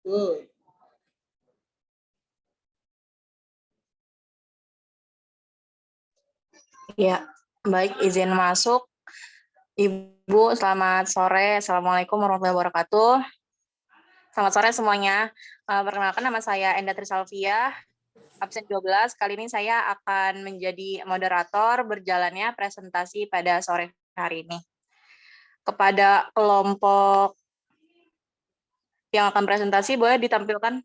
Good. Ya, baik, izin masuk. Ibu, selamat sore. Assalamualaikum warahmatullahi wabarakatuh. Selamat sore semuanya. Perkenalkan, nama saya Enda Trisalvia, absen 12. Kali ini saya akan menjadi moderator berjalannya presentasi pada sore hari ini. Kepada kelompok yang akan presentasi, boleh ditampilkan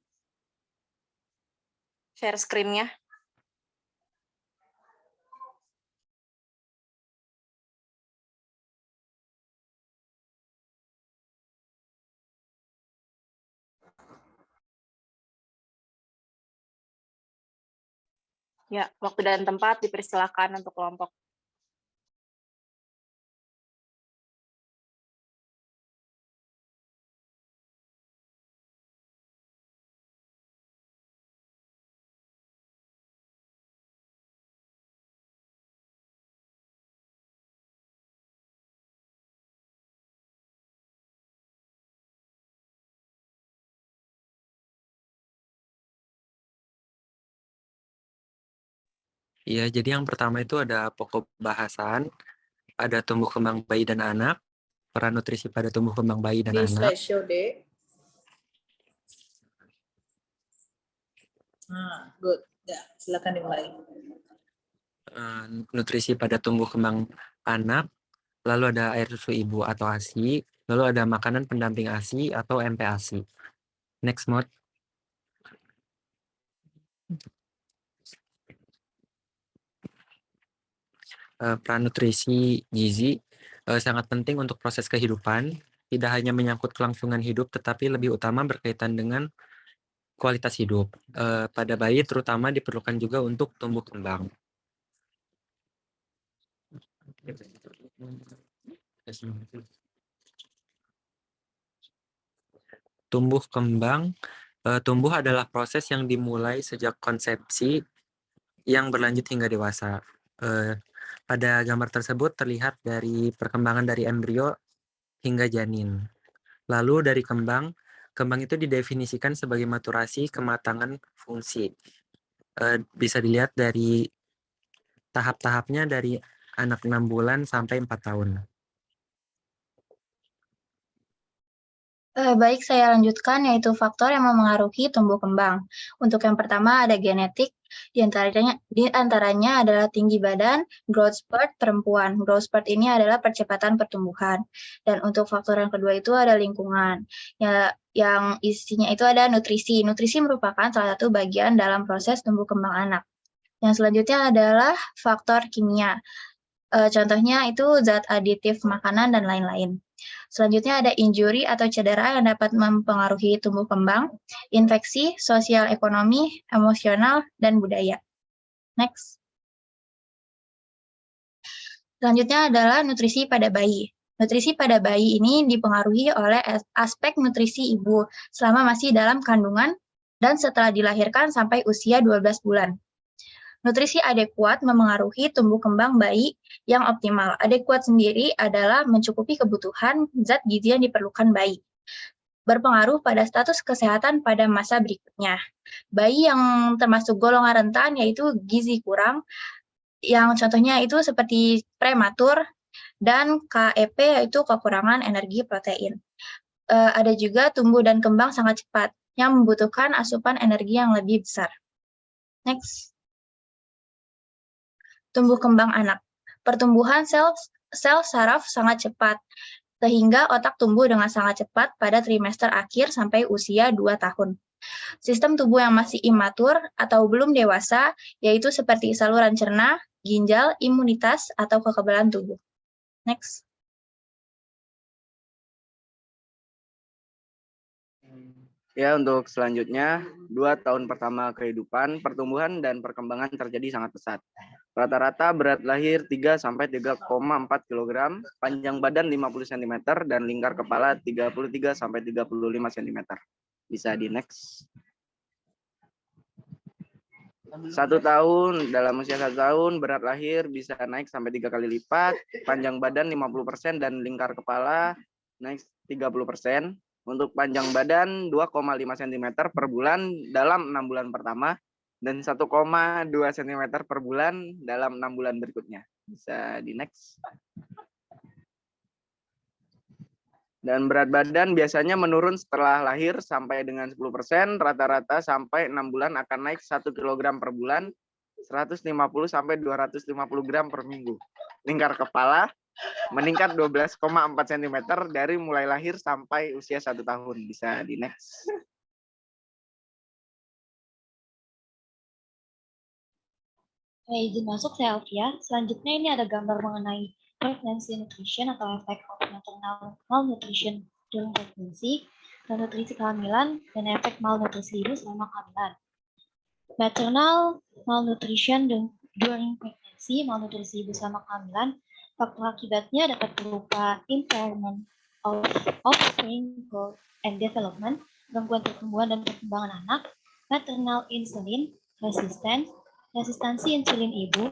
share screen-nya. Ya, waktu dan tempat dipersilakan untuk kelompok. Iya, jadi yang pertama itu ada pokok bahasan, ada tumbuh kembang bayi dan anak, peran nutrisi pada tumbuh kembang bayi dan Di anak. slideshow, Dek. Good. Ya, silakan dimulai. Nutrisi pada tumbuh kembang anak, lalu ada air susu ibu atau ASI, lalu ada makanan pendamping ASI atau MPASI. Next mode. Peran nutrisi gizi sangat penting untuk proses kehidupan, tidak hanya menyangkut kelangsungan hidup, tetapi lebih utama berkaitan dengan kualitas hidup. Pada bayi terutama diperlukan juga untuk tumbuh kembang. Tumbuh kembang, tumbuh adalah proses yang dimulai sejak konsepsi yang berlanjut hingga dewasa. Pada gambar tersebut terlihat dari perkembangan dari embrio hingga janin. Lalu dari kembang itu didefinisikan sebagai maturasi kematangan fungsi. Bisa dilihat dari tahap-tahapnya dari anak 6 bulan sampai 4 tahun. Baik, saya lanjutkan, yaitu faktor yang memengaruhi tumbuh kembang. Untuk yang pertama ada genetik, di antaranya adalah tinggi badan, growth spurt perempuan. Growth spurt ini adalah percepatan pertumbuhan. Dan untuk faktor yang kedua itu ada lingkungan, ya, yang isinya itu ada nutrisi. Nutrisi merupakan salah satu bagian dalam proses tumbuh kembang anak. Yang selanjutnya adalah faktor kimia. Contohnya itu zat aditif makanan dan lain-lain. Selanjutnya ada injury atau cedera yang dapat mempengaruhi tumbuh kembang, infeksi, sosial ekonomi, emosional, dan budaya. Next. Selanjutnya adalah nutrisi pada bayi. Nutrisi pada bayi ini dipengaruhi oleh aspek nutrisi ibu selama masih dalam kandungan dan setelah dilahirkan sampai usia 12 bulan. Nutrisi adekuat memengaruhi tumbuh kembang bayi yang optimal. Adekuat sendiri adalah mencukupi kebutuhan zat gizi yang diperlukan bayi. Berpengaruh pada status kesehatan pada masa berikutnya. Bayi yang termasuk golongan rentan yaitu gizi kurang, yang contohnya itu seperti prematur, dan KEP yaitu kekurangan energi protein. Ada juga tumbuh dan kembang sangat cepat, yang membutuhkan asupan energi yang lebih besar. Next. Tumbuh kembang anak. Pertumbuhan sel saraf sangat cepat, sehingga otak tumbuh dengan sangat cepat pada trimester akhir sampai usia 2 tahun. Sistem tubuh yang masih imatur atau belum dewasa, yaitu seperti saluran cerna, ginjal, imunitas, atau kekebalan tubuh. Next. Ya, untuk selanjutnya, 2 tahun pertama kehidupan, pertumbuhan dan perkembangan terjadi sangat pesat. Rata-rata berat lahir 3-3,4 kg, panjang badan 50 cm, dan lingkar kepala 33-35 cm. Bisa di next. 1 tahun, dalam usia 1 tahun, berat lahir bisa naik sampai 3 kali lipat, panjang badan 50% dan lingkar kepala naik 30%. Untuk panjang badan 2,5 cm per bulan dalam 6 bulan pertama dan 1,2 cm per bulan dalam 6 bulan berikutnya. Bisa di next. Dan berat badan biasanya menurun setelah lahir sampai dengan 10%, rata-rata sampai 6 bulan akan naik 1 kg per bulan, 150 sampai 250 gram per minggu. Lingkar kepala meningkat 12,4 cm dari mulai lahir sampai usia 1 tahun. Bisa di next. Izin masuk saya Alfia. Selanjutnya ini ada gambar mengenai pregnancy nutrition atau efek of maternal malnutrition during pregnancy, dan nutrisi kehamilan, dan efek malnutrisi ibu selama kehamilan. Maternal malnutrition during pregnancy, malnutrisi ibu selama kehamilan, faktor akibatnya dapat berupa impairment of offspring growth and development, gangguan pertumbuhan dan perkembangan anak, maternal insulin resistance, resistansi insulin ibu.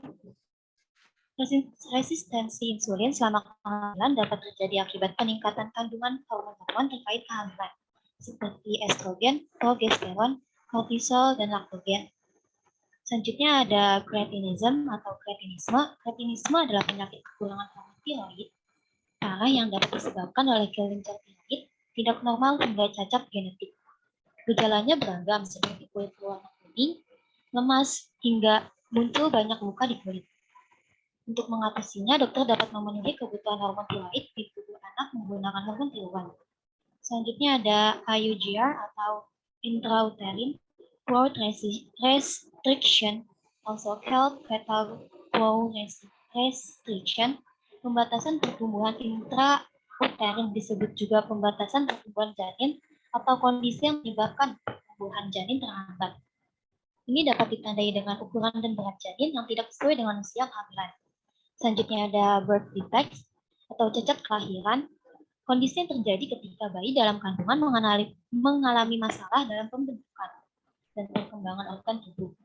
Resistensi insulin selama kehamilan dapat terjadi akibat peningkatan kandungan hormon-hormon terkait kehamilan, seperti estrogen, progesteron, kortisol, dan laktogen. Selanjutnya ada kretinisme atau kretinisme. Kretinisme adalah penyakit kekurangan hormon tiroid parah yang dapat disebabkan oleh kelenjar tiroid tidak normal hingga cacat genetik. Gejalanya beragam seperti kulit berwarna kuning, lemas, hingga muncul banyak luka di kulit. Untuk mengatasinya, dokter dapat memenuhi kebutuhan hormon tiroid di tubuh anak menggunakan hormon tiroid. Selanjutnya ada IUGR atau intrauterine growth restriction, also called fetal growth restriction. Pembatasan pertumbuhan intrauterin disebut juga pembatasan pertumbuhan janin atau kondisi yang menyebabkan pertumbuhan janin terhambat. Ini dapat ditandai dengan ukuran dan berat janin yang tidak sesuai dengan usia kehamilan. Selanjutnya ada birth defects atau cacat kelahiran, kondisi yang terjadi ketika bayi dalam kandungan mengalami masalah dalam pembentukan dan perkembangan organ tubuh.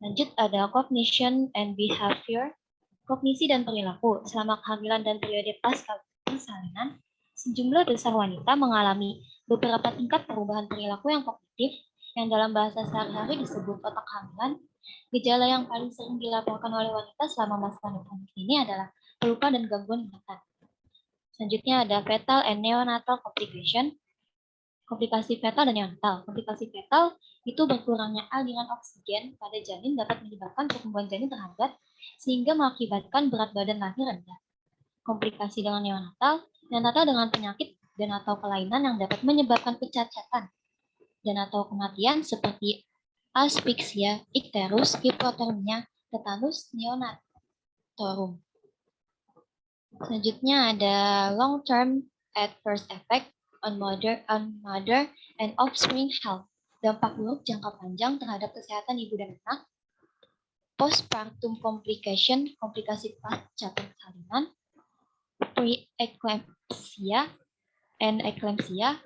Lanjut ada cognition and behavior, kognisi dan perilaku. Selama kehamilan dan periode pasca persalinan, sejumlah besar wanita mengalami beberapa tingkat perubahan perilaku yang kognitif yang dalam bahasa sehari-hari disebut otak kehamilan. Gejala yang paling sering dilaporkan oleh wanita selama masa kandungan ini adalah pelupa dan gangguan ingatan. Selanjutnya ada fetal and neonatal complication, komplikasi fetal dan neonatal. Komplikasi fetal itu berkurangnya aliran oksigen pada janin dapat menyebabkan pertumbuhan janin terhambat sehingga mengakibatkan berat badan lahir rendah. Komplikasi dengan neonatal dengan penyakit dan atau kelainan yang dapat menyebabkan kecacatan dan atau kematian seperti aspiksia, ikterus, hipotermia, tetanus neonatorum. Selanjutnya ada long-term adverse effect on mother and offspring health. Dampak buruk jangka panjang terhadap kesehatan ibu dan anak. Postpartum complication, komplikasi pasca persalinan. Preeclampsia and eclampsia,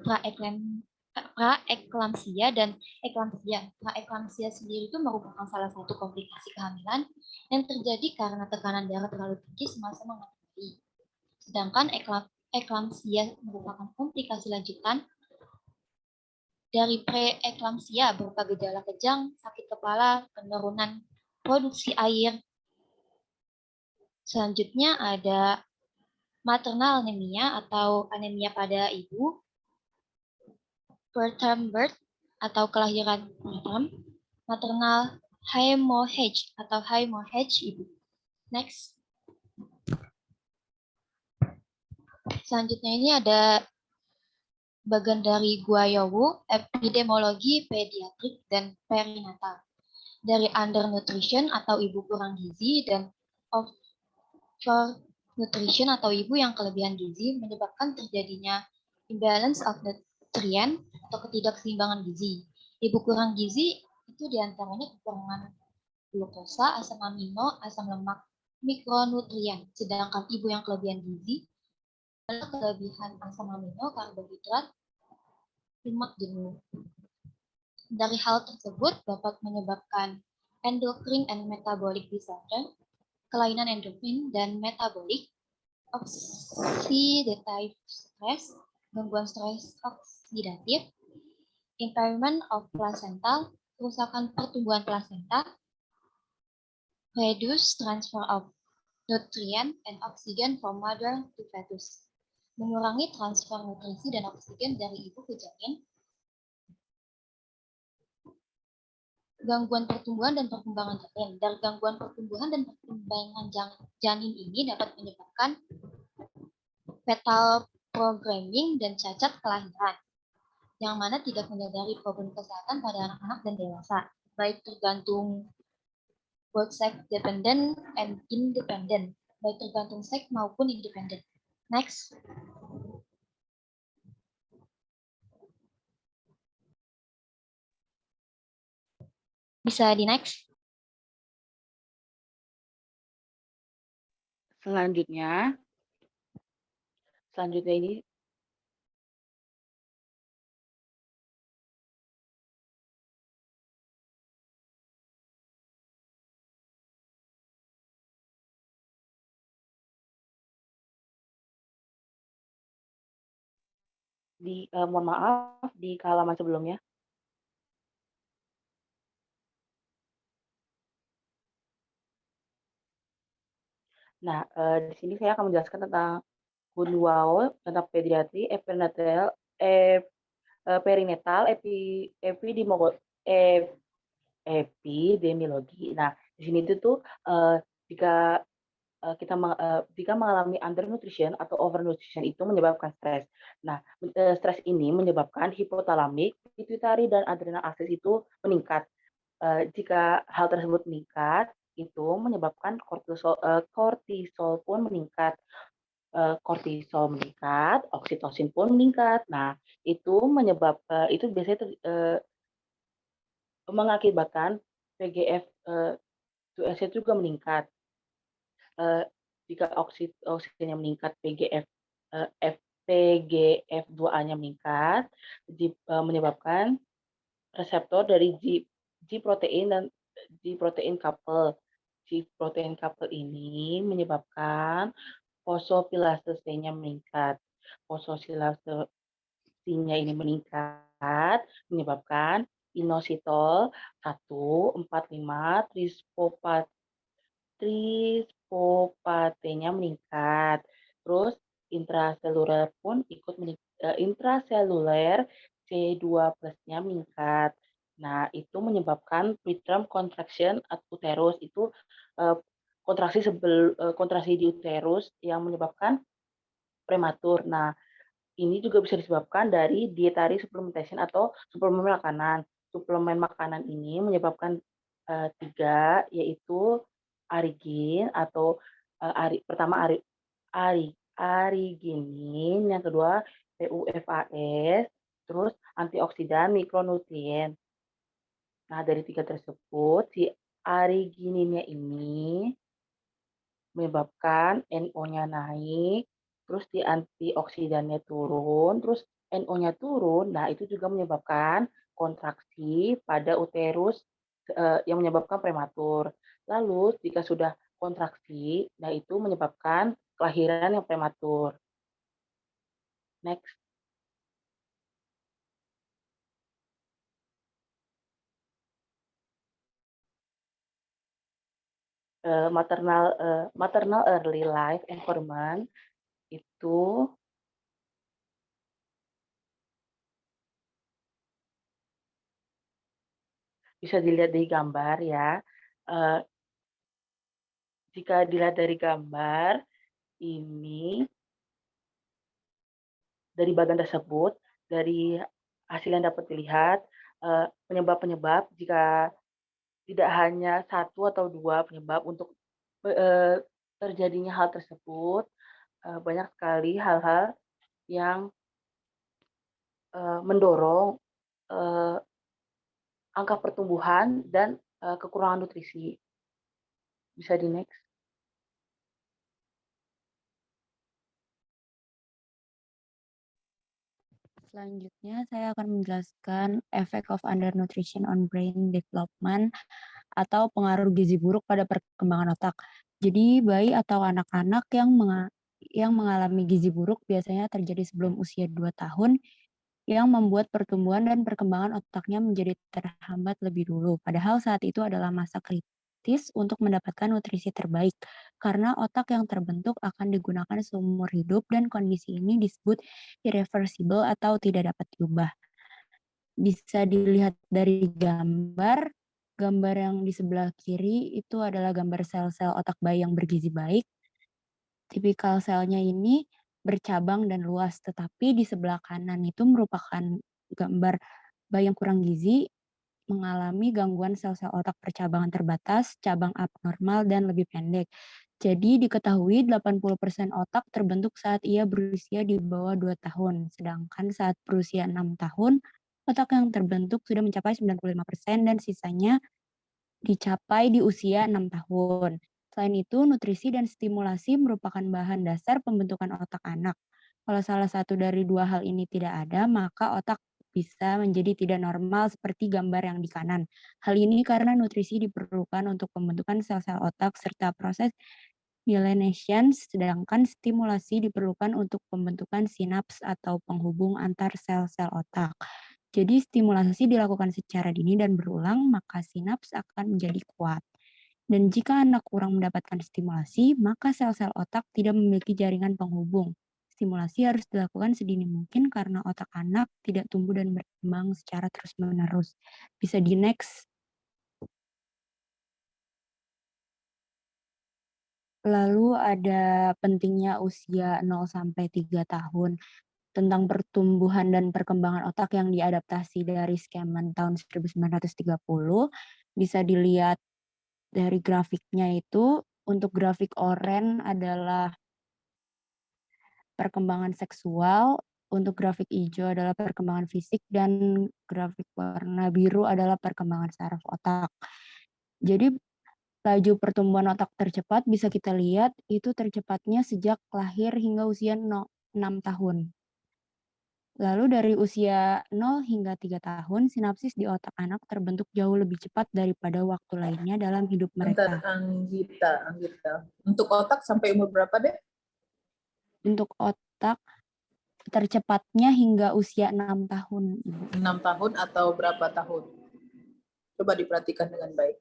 praeklamsia dan eklamsia. Praeklamsia sendiri itu merupakan salah satu komplikasi kehamilan yang terjadi karena tekanan darah terlalu tinggi semasa mengandung bayi. Sedangkan eklamsia merupakan komplikasi lanjutan dari preeklamsia berupa gejala kejang, sakit kepala, penurunan produksi air. Selanjutnya ada maternal anemia atau anemia pada ibu. Preterm birth atau kelahiran preterm, maternal hemorrhage atau hemorrhage ibu. Next. Selanjutnya ini ada bagian dari Guayowu, epidemiologi pediatrik dan perinatal. Dari undernutrition atau ibu kurang gizi dan overnutrition atau ibu yang kelebihan gizi menyebabkan terjadinya imbalance of nutrient atau ketidakseimbangan gizi. Ibu kurang gizi itu diantaranya kekurangan glukosa, asam amino, asam lemak, mikronutrien. Sedangkan ibu yang kelebihan gizi adalah kelebihan asam amino, karbohidrat, lemak jenuh. Dari hal tersebut dapat menyebabkan endocrine and metabolic disorder, kelainan endokrin dan metabolik, oxidative stress, gangguan stres oksidatif, impairment of placenta, kerusakan pertumbuhan plasenta, reduce transfer of nutrient and oxygen from mother to fetus, mengurangi transfer nutrisi dan oksigen dari ibu ke janin, gangguan pertumbuhan dan perkembangan janin. Dari gangguan pertumbuhan dan perkembangan janin ini dapat menyebabkan fetal programming dan cacat kelahiran, yang mana tidak menyadari problem kesehatan pada anak-anak dan dewasa, baik tergantung both sex dependent and independent, baik tergantung seks maupun independen. Next. Bisa di next. Selanjutnya ini mohon maaf di halaman sebelumnya. Nah, di sini saya akan menjelaskan tentang Gunwao, tentang pediatri, perinatal, epidemiologi. Nah, di sini itu tuh jika jika mengalami undernutrition atau overnutrition itu menyebabkan stres. Nah, stres ini menyebabkan hipotalamik, pituitari, dan adrenal akses itu meningkat. Jika hal tersebut meningkat, itu menyebabkan kortisol pun meningkat. Kortisol meningkat, oksitosin pun meningkat. Nah, itu itu biasanya mengakibatkan PGF 2S juga meningkat. Jika oksigennya meningkat, PGF2A-nya meningkat, menyebabkan reseptor dari G protein dan G protein couple. G protein couple ini menyebabkan fosfolilasase-nya meningkat. Fosfolilasase-nya ini meningkat, menyebabkan inositol 1,45 trispopatenya meningkat. Terus intraseluler pun ikut intraseluler C2+-nya meningkat. Nah, itu menyebabkan preterm contraction at uterus, itu kontraksi di uterus yang menyebabkan prematur. Nah, ini juga bisa disebabkan dari dietary supplementation atau suplemen makanan. Suplemen makanan ini menyebabkan 3, yaitu arigin atau pertama ariginin, yang kedua PUFAS, terus antioksidan, mikronutrien. Nah, dari 3 tersebut, si arigininnya ini menyebabkan NO-nya naik, terus di antioksidannya turun, terus NO-nya turun. Nah, itu juga menyebabkan kontraksi pada uterus yang menyebabkan prematur. Lalu, jika sudah kontraksi, nah itu menyebabkan kelahiran yang prematur. Next. Maternal early life environment itu bisa dilihat dari gambar ya. Jika dilihat dari gambar ini, dari bagian tersebut, dari hasil yang dapat dilihat, penyebab-penyebab jika tidak hanya 1 atau 2 penyebab untuk terjadinya hal tersebut, banyak sekali hal-hal yang mendorong angka pertumbuhan dan kekurangan nutrisi. Bisa di next. Selanjutnya, saya akan menjelaskan effect of undernutrition on brain development atau pengaruh gizi buruk pada perkembangan otak. Jadi, bayi atau anak-anak yang yang mengalami gizi buruk biasanya terjadi sebelum usia 2 tahun, yang membuat pertumbuhan dan perkembangan otaknya menjadi terhambat lebih dulu. Padahal saat itu adalah masa kritis untuk mendapatkan nutrisi terbaik, karena otak yang terbentuk akan digunakan seumur hidup dan kondisi ini disebut irreversible atau tidak dapat diubah. Bisa dilihat dari gambar yang di sebelah kiri itu adalah gambar sel-sel otak bayi yang bergizi baik. Tipikal selnya ini bercabang dan luas, tetapi di sebelah kanan itu merupakan gambar bayi yang kurang gizi, mengalami gangguan sel-sel otak percabangan terbatas, cabang abnormal, dan lebih pendek. Jadi diketahui 80% otak terbentuk saat ia berusia di bawah 2 tahun, sedangkan saat berusia 6 tahun, otak yang terbentuk sudah mencapai 95% dan sisanya dicapai di usia 6 tahun. Selain itu, nutrisi dan stimulasi merupakan bahan dasar pembentukan otak anak. Kalau salah satu dari dua hal ini tidak ada, maka otak bisa menjadi tidak normal seperti gambar yang di kanan. Hal ini karena nutrisi diperlukan untuk pembentukan sel-sel otak serta proses myelination, sedangkan stimulasi diperlukan untuk pembentukan sinaps atau penghubung antar sel-sel otak. Jadi stimulasi dilakukan secara dini dan berulang, maka sinaps akan menjadi kuat. Dan jika anak kurang mendapatkan stimulasi, maka sel-sel otak tidak memiliki jaringan penghubung. Stimulasi harus dilakukan sedini mungkin karena otak anak tidak tumbuh dan berkembang secara terus-menerus. Bisa di next. Lalu ada pentingnya usia 0 sampai 3 tahun tentang pertumbuhan dan perkembangan otak yang diadaptasi dari Scaman tahun 1930. Bisa dilihat dari grafiknya itu, untuk grafik oranye adalah perkembangan seksual, untuk grafik hijau adalah perkembangan fisik, dan grafik warna biru adalah perkembangan saraf otak. Jadi laju pertumbuhan otak tercepat bisa kita lihat itu tercepatnya sejak lahir hingga usia 6 tahun. Lalu dari usia 0 hingga 3 tahun, sinapsis di otak anak terbentuk jauh lebih cepat daripada waktu lainnya dalam hidup Bentar, mereka. Anggita. Untuk otak sampai umur berapa deh? Untuk otak tercepatnya hingga usia 6 tahun, Ibu. 6 tahun atau berapa tahun? Coba diperhatikan dengan baik.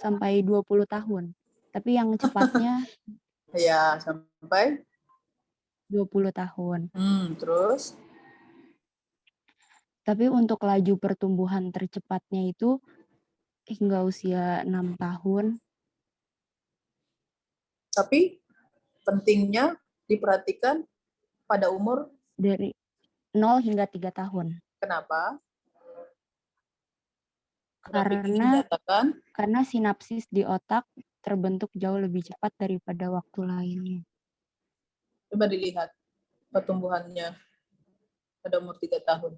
Sampai 20 tahun. Tapi yang cepatnya Ya, sampai 20 tahun. Terus Tapi untuk laju pertumbuhan tercepatnya itu hingga usia 6 tahun. tapi pentingnya diperhatikan pada umur Dari 0 hingga 3 tahun. kenapa? Grafik ini menyatakan Karena sinapsis di otak terbentuk jauh lebih cepat daripada waktu lainnya. coba dilihat pertumbuhannya pada umur 3 tahun.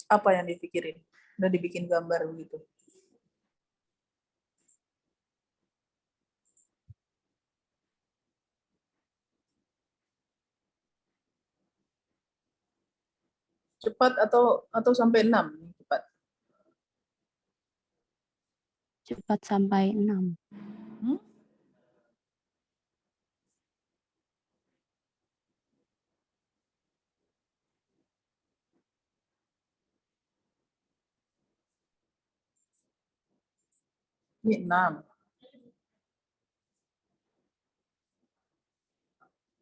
Apa yang dipikirin? Udah dibikin gambar begitu. Cepat atau sampai 6? Cepat. Cepat sampai 6. Ini 6.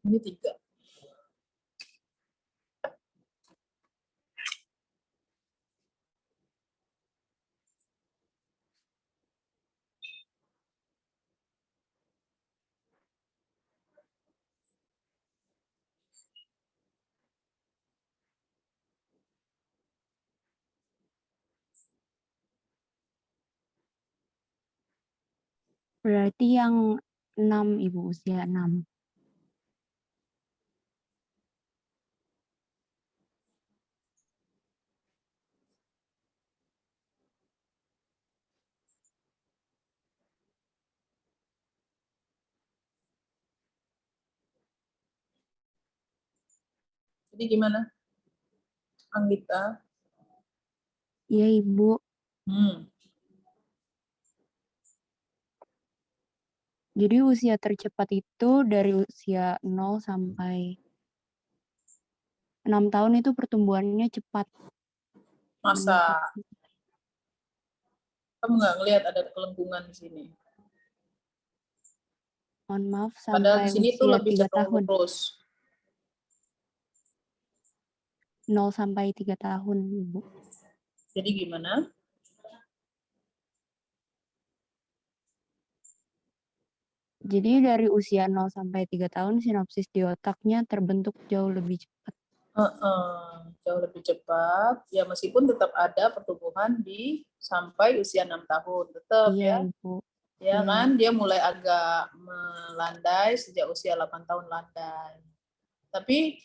Ini 3. Berarti yang 6, Ibu, usia 6. Jadi gimana, Anggita? Iya, Ibu. Jadi usia tercepat itu dari usia 0 sampai 6 tahun itu pertumbuhannya cepat. Masa kamu nggak ngelihat ada kelengkungan di sini? Mohon maaf, Padahal sampai di sini tuh usia lebih 3 cenderung tahun. lurus. 0 sampai 3 tahun, Ibu. Jadi gimana? Jadi dari usia 0 sampai 3 tahun sinapsis di otaknya terbentuk jauh lebih cepat. Jauh lebih cepat. Ya meskipun tetap ada pertumbuhan di sampai usia 6 tahun. Tetap Iya, ya. Ibu. Ya Iya. kan, dia mulai agak melandai sejak usia 8 tahun landai. Tapi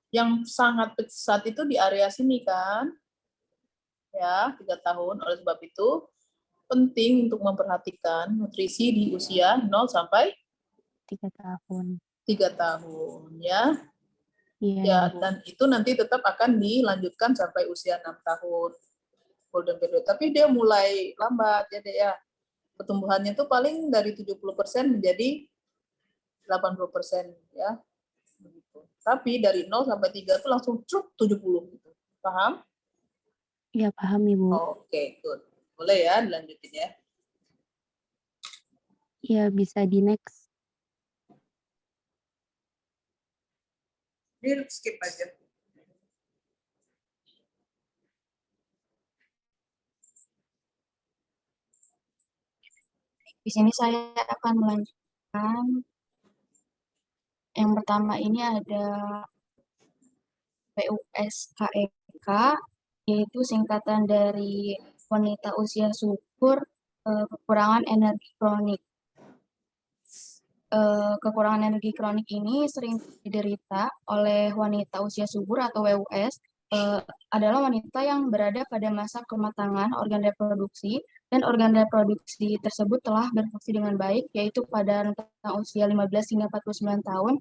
yang sangat pesat itu di area sini kan. Ya, 3 tahun. Oleh sebab itu penting untuk memperhatikan nutrisi di usia 0 sampai 3 tahun. 3 tahun ya. Iya, Ya, Ibu. dan itu nanti tetap akan dilanjutkan sampai usia 6 tahun. Golden period. Tapi dia mulai lambat ya, Dek ya. Pertumbuhannya itu paling dari 70% menjadi 80% ya. Begitu. Tapi dari 0 sampai 3 itu langsung cuk 70 gitu. Paham? Iya, paham, Ibu. Oke, good. Boleh ya dilanjutin ya. Iya, bisa di next. Ini skip aja. Di sini saya akan melanjutkan. Yang pertama ini ada WUSKEK, yaitu singkatan dari wanita usia subur kekurangan energi kronik. Kekurangan energi kronik ini sering diderita oleh wanita usia subur atau WUS, adalah wanita yang berada pada masa kematangan organ reproduksi, dan organ reproduksi tersebut telah berfungsi dengan baik, yaitu pada rentang usia 15 hingga 49 tahun,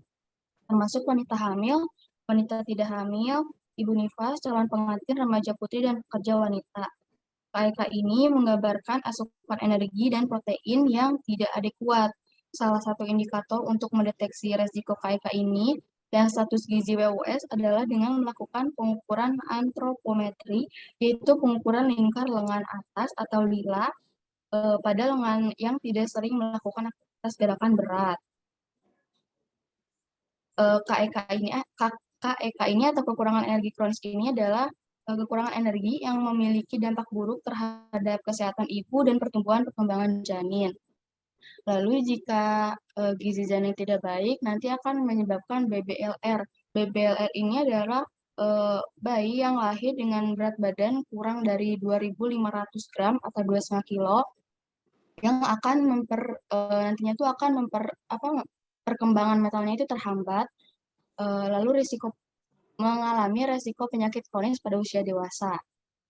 termasuk wanita hamil, wanita tidak hamil, ibu nifas, calon pengantin, remaja putri, dan pekerja wanita. KEK ini menggambarkan asupan energi dan protein yang tidak adekuat. Salah satu indikator untuk mendeteksi resiko KEK ini dan status gizi WUS adalah dengan melakukan pengukuran antropometri, yaitu pengukuran lingkar lengan atas atau lila pada lengan yang tidak sering melakukan aktivitas gerakan berat. KEK ini atau kekurangan energi kronis ini adalah kekurangan energi yang memiliki dampak buruk terhadap kesehatan ibu dan pertumbuhan perkembangan janin. Lalu jika gizi janin tidak baik, nanti akan menyebabkan BBLR. BBLR ini adalah bayi yang lahir dengan berat badan kurang dari 2.500 gram atau 2,5 kilo, yang akan nantinya itu akan perkembangan mentalnya itu terhambat, lalu mengalami resiko penyakit kronis pada usia dewasa.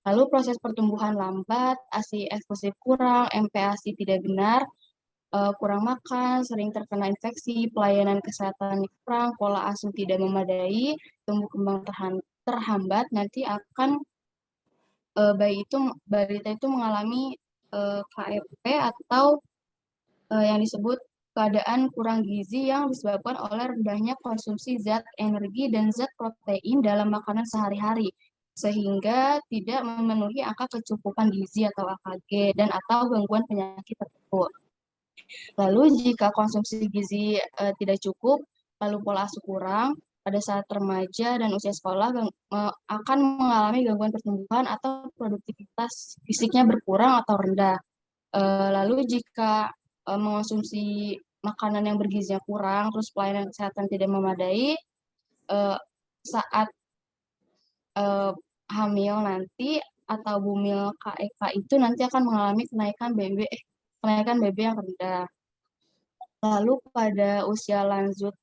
Lalu proses pertumbuhan lambat, ASI eksklusif kurang, MPASI tidak benar, kurang makan, sering terkena infeksi, pelayanan kesehatan kurang, pola asuh tidak memadai, tumbuh kembang terhambat, nanti akan balita itu mengalami KFP atau yang disebut keadaan kurang gizi yang disebabkan oleh rendahnya konsumsi zat energi dan zat protein dalam makanan sehari-hari, sehingga tidak memenuhi angka kecukupan gizi atau AKG dan atau gangguan penyakit tersebut. Lalu jika konsumsi gizi tidak cukup, lalu pola asuh kurang, pada saat remaja dan usia sekolah akan mengalami gangguan pertumbuhan atau produktivitas fisiknya berkurang atau rendah. Lalu jika mengonsumsi makanan yang bergizinya kurang, terus pelayanan kesehatan tidak memadai, saat hamil nanti atau bumil KEK itu nanti akan mengalami kenaikan BB yang rendah. Lalu pada usia lanjut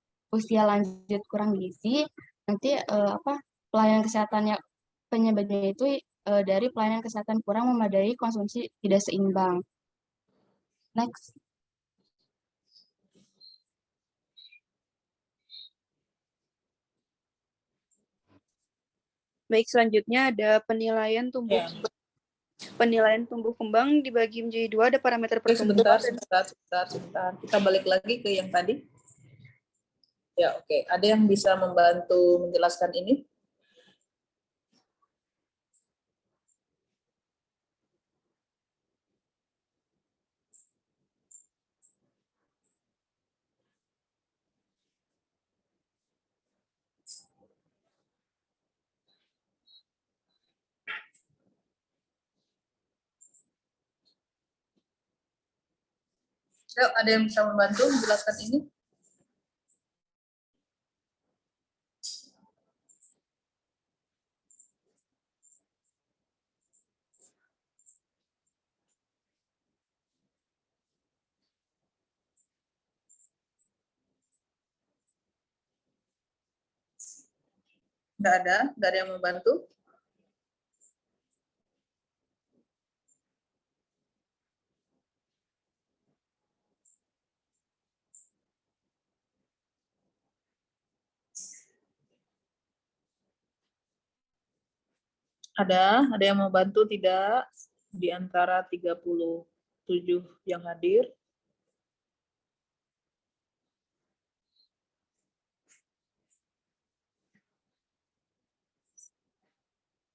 kurang gizi, nanti pelayanan kesehatannya penyebabnya itu dari pelayanan kesehatan kurang memadai, konsumsi tidak seimbang. Next. Baik, selanjutnya ada penilaian tumbuh Ya. penilaian tumbuh kembang dibagi menjadi 2, ada parameter Oke, pertumbuhan. sebentar. Kita balik lagi ke yang tadi. Ya, oke. Ada yang bisa membantu menjelaskan ini? Yuk, ada yang bisa membantu menjelaskan ini? Nggak ada yang membantu? Ada yang mau bantu tidak? Di antara 37 yang hadir.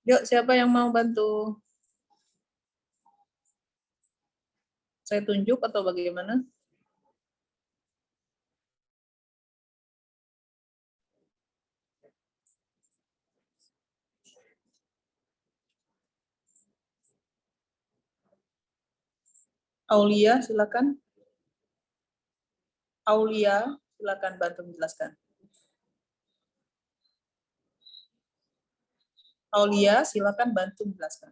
Yuk, siapa yang mau bantu? Saya tunjuk atau bagaimana? Aulia, silakan. Aulia, silakan bantu menjelaskan. Aulia, silakan bantu menjelaskan.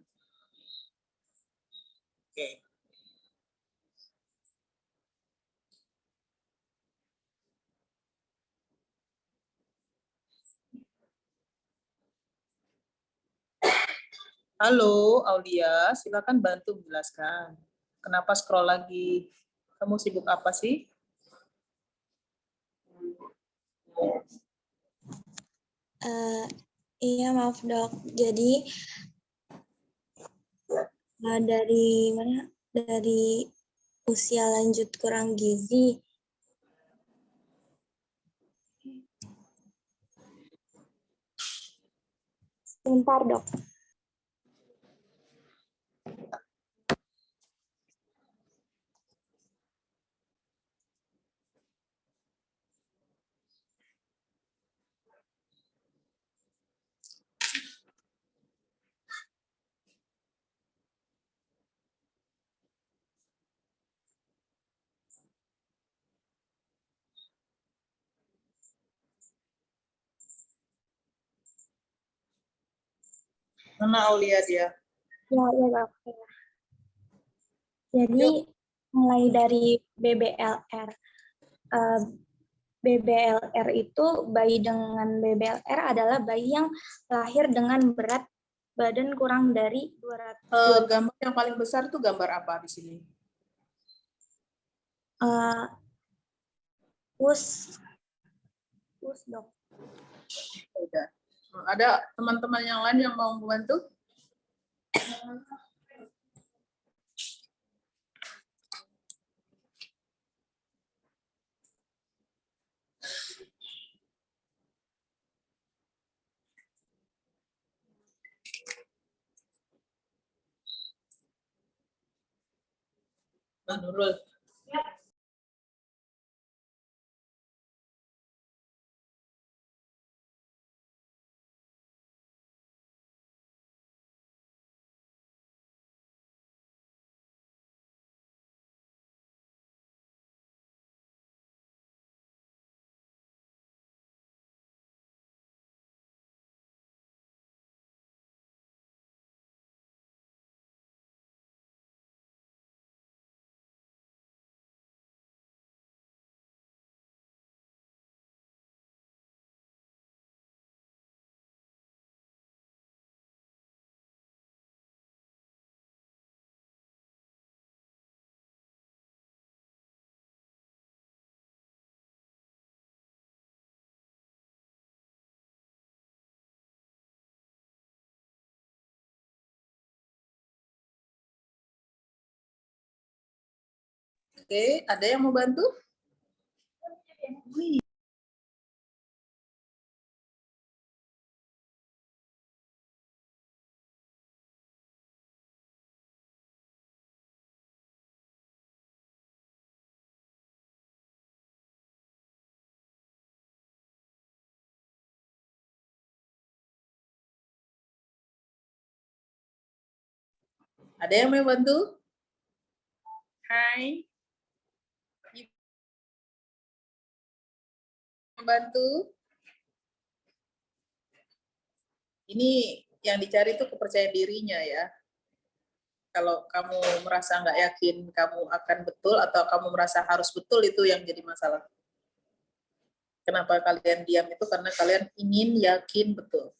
Oke. Halo, Aulia, silakan bantu menjelaskan. Kenapa scroll lagi? Kamu sibuk apa sih? Iya, maaf dok. Jadi dari mana? Dari usia lanjut kurang gizi. Sebentar dok. Mana Aulia dia? Ya, ya dok. Jadi mulai dari BBLR. BBLR itu bayi dengan BBLR adalah bayi yang lahir dengan berat badan kurang dari 200. Gambar yang paling besar itu gambar apa di sini? Pus dok. Udah. Ada teman-teman yang lain yang mau membantu? Nurul. Oke, ada yang mau bantu? Ada yang mau bantu? Hai. Membantu. Ini yang dicari itu kepercayaan dirinya ya. Kalau kamu merasa nggak yakin kamu akan betul atau kamu merasa harus betul, itu yang jadi masalah. Kenapa kalian diam itu karena kalian ingin yakin betul.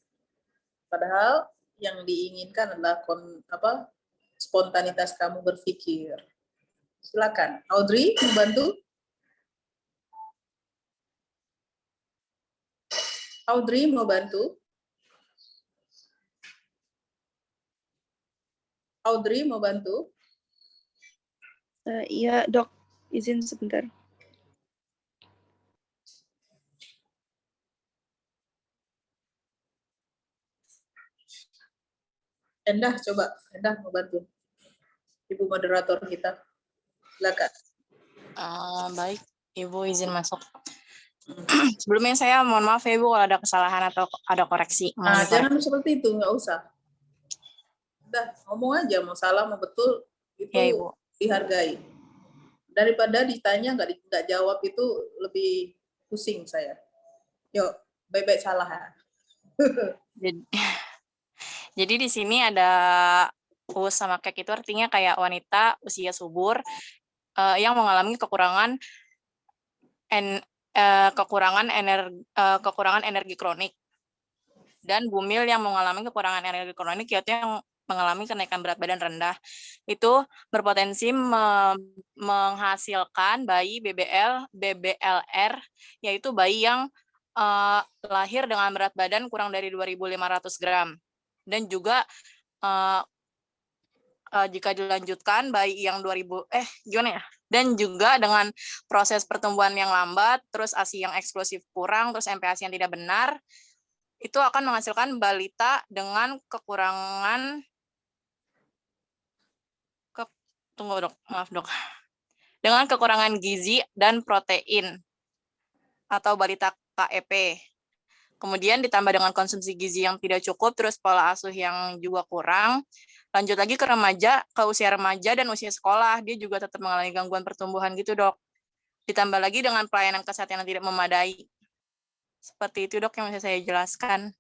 Padahal yang diinginkan adalah spontanitas kamu berpikir. Silakan, Audrey membantu. Audrey mau bantu? Audrey mau bantu? Iya, Dok. Izin sebentar. Endah, coba. Endah mau bantu. Ibu moderator kita. Silakan. Baik, Ibu izin masuk. Sebelumnya saya mohon maaf ya Ibu kalau ada kesalahan atau ada koreksi. Nah, jangan seperti itu, nggak usah. Udah, ngomong aja, mau salah, mau betul, itu ya, Ibu. Dihargai. Daripada ditanya nggak jawab, itu lebih pusing saya. Yuk, baik-baik salah ya. Jadi di sini ada us sama kek, itu artinya kayak wanita usia subur yang mengalami kekurangan energi kronik, dan bumil yang mengalami kekurangan energi kronik yaitu yang mengalami kenaikan berat badan rendah, itu berpotensi menghasilkan bayi BBLR, yaitu bayi yang lahir dengan berat badan kurang dari 2.500 gram. Dan juga jika dilanjutkan bayi yang dan juga dengan proses pertumbuhan yang lambat, terus ASI yang eksplosif kurang, terus MPASI yang tidak benar, itu akan menghasilkan balita dengan kekurangan dengan kekurangan gizi dan protein atau balita KEP. Kemudian ditambah dengan konsumsi gizi yang tidak cukup, terus pola asuh yang juga kurang. Lanjut lagi ke remaja, ke usia remaja dan usia sekolah, dia juga tetap mengalami gangguan pertumbuhan gitu, Dok. Ditambah lagi dengan pelayanan kesehatan yang tidak memadai. Seperti itu, Dok, yang bisa saya jelaskan.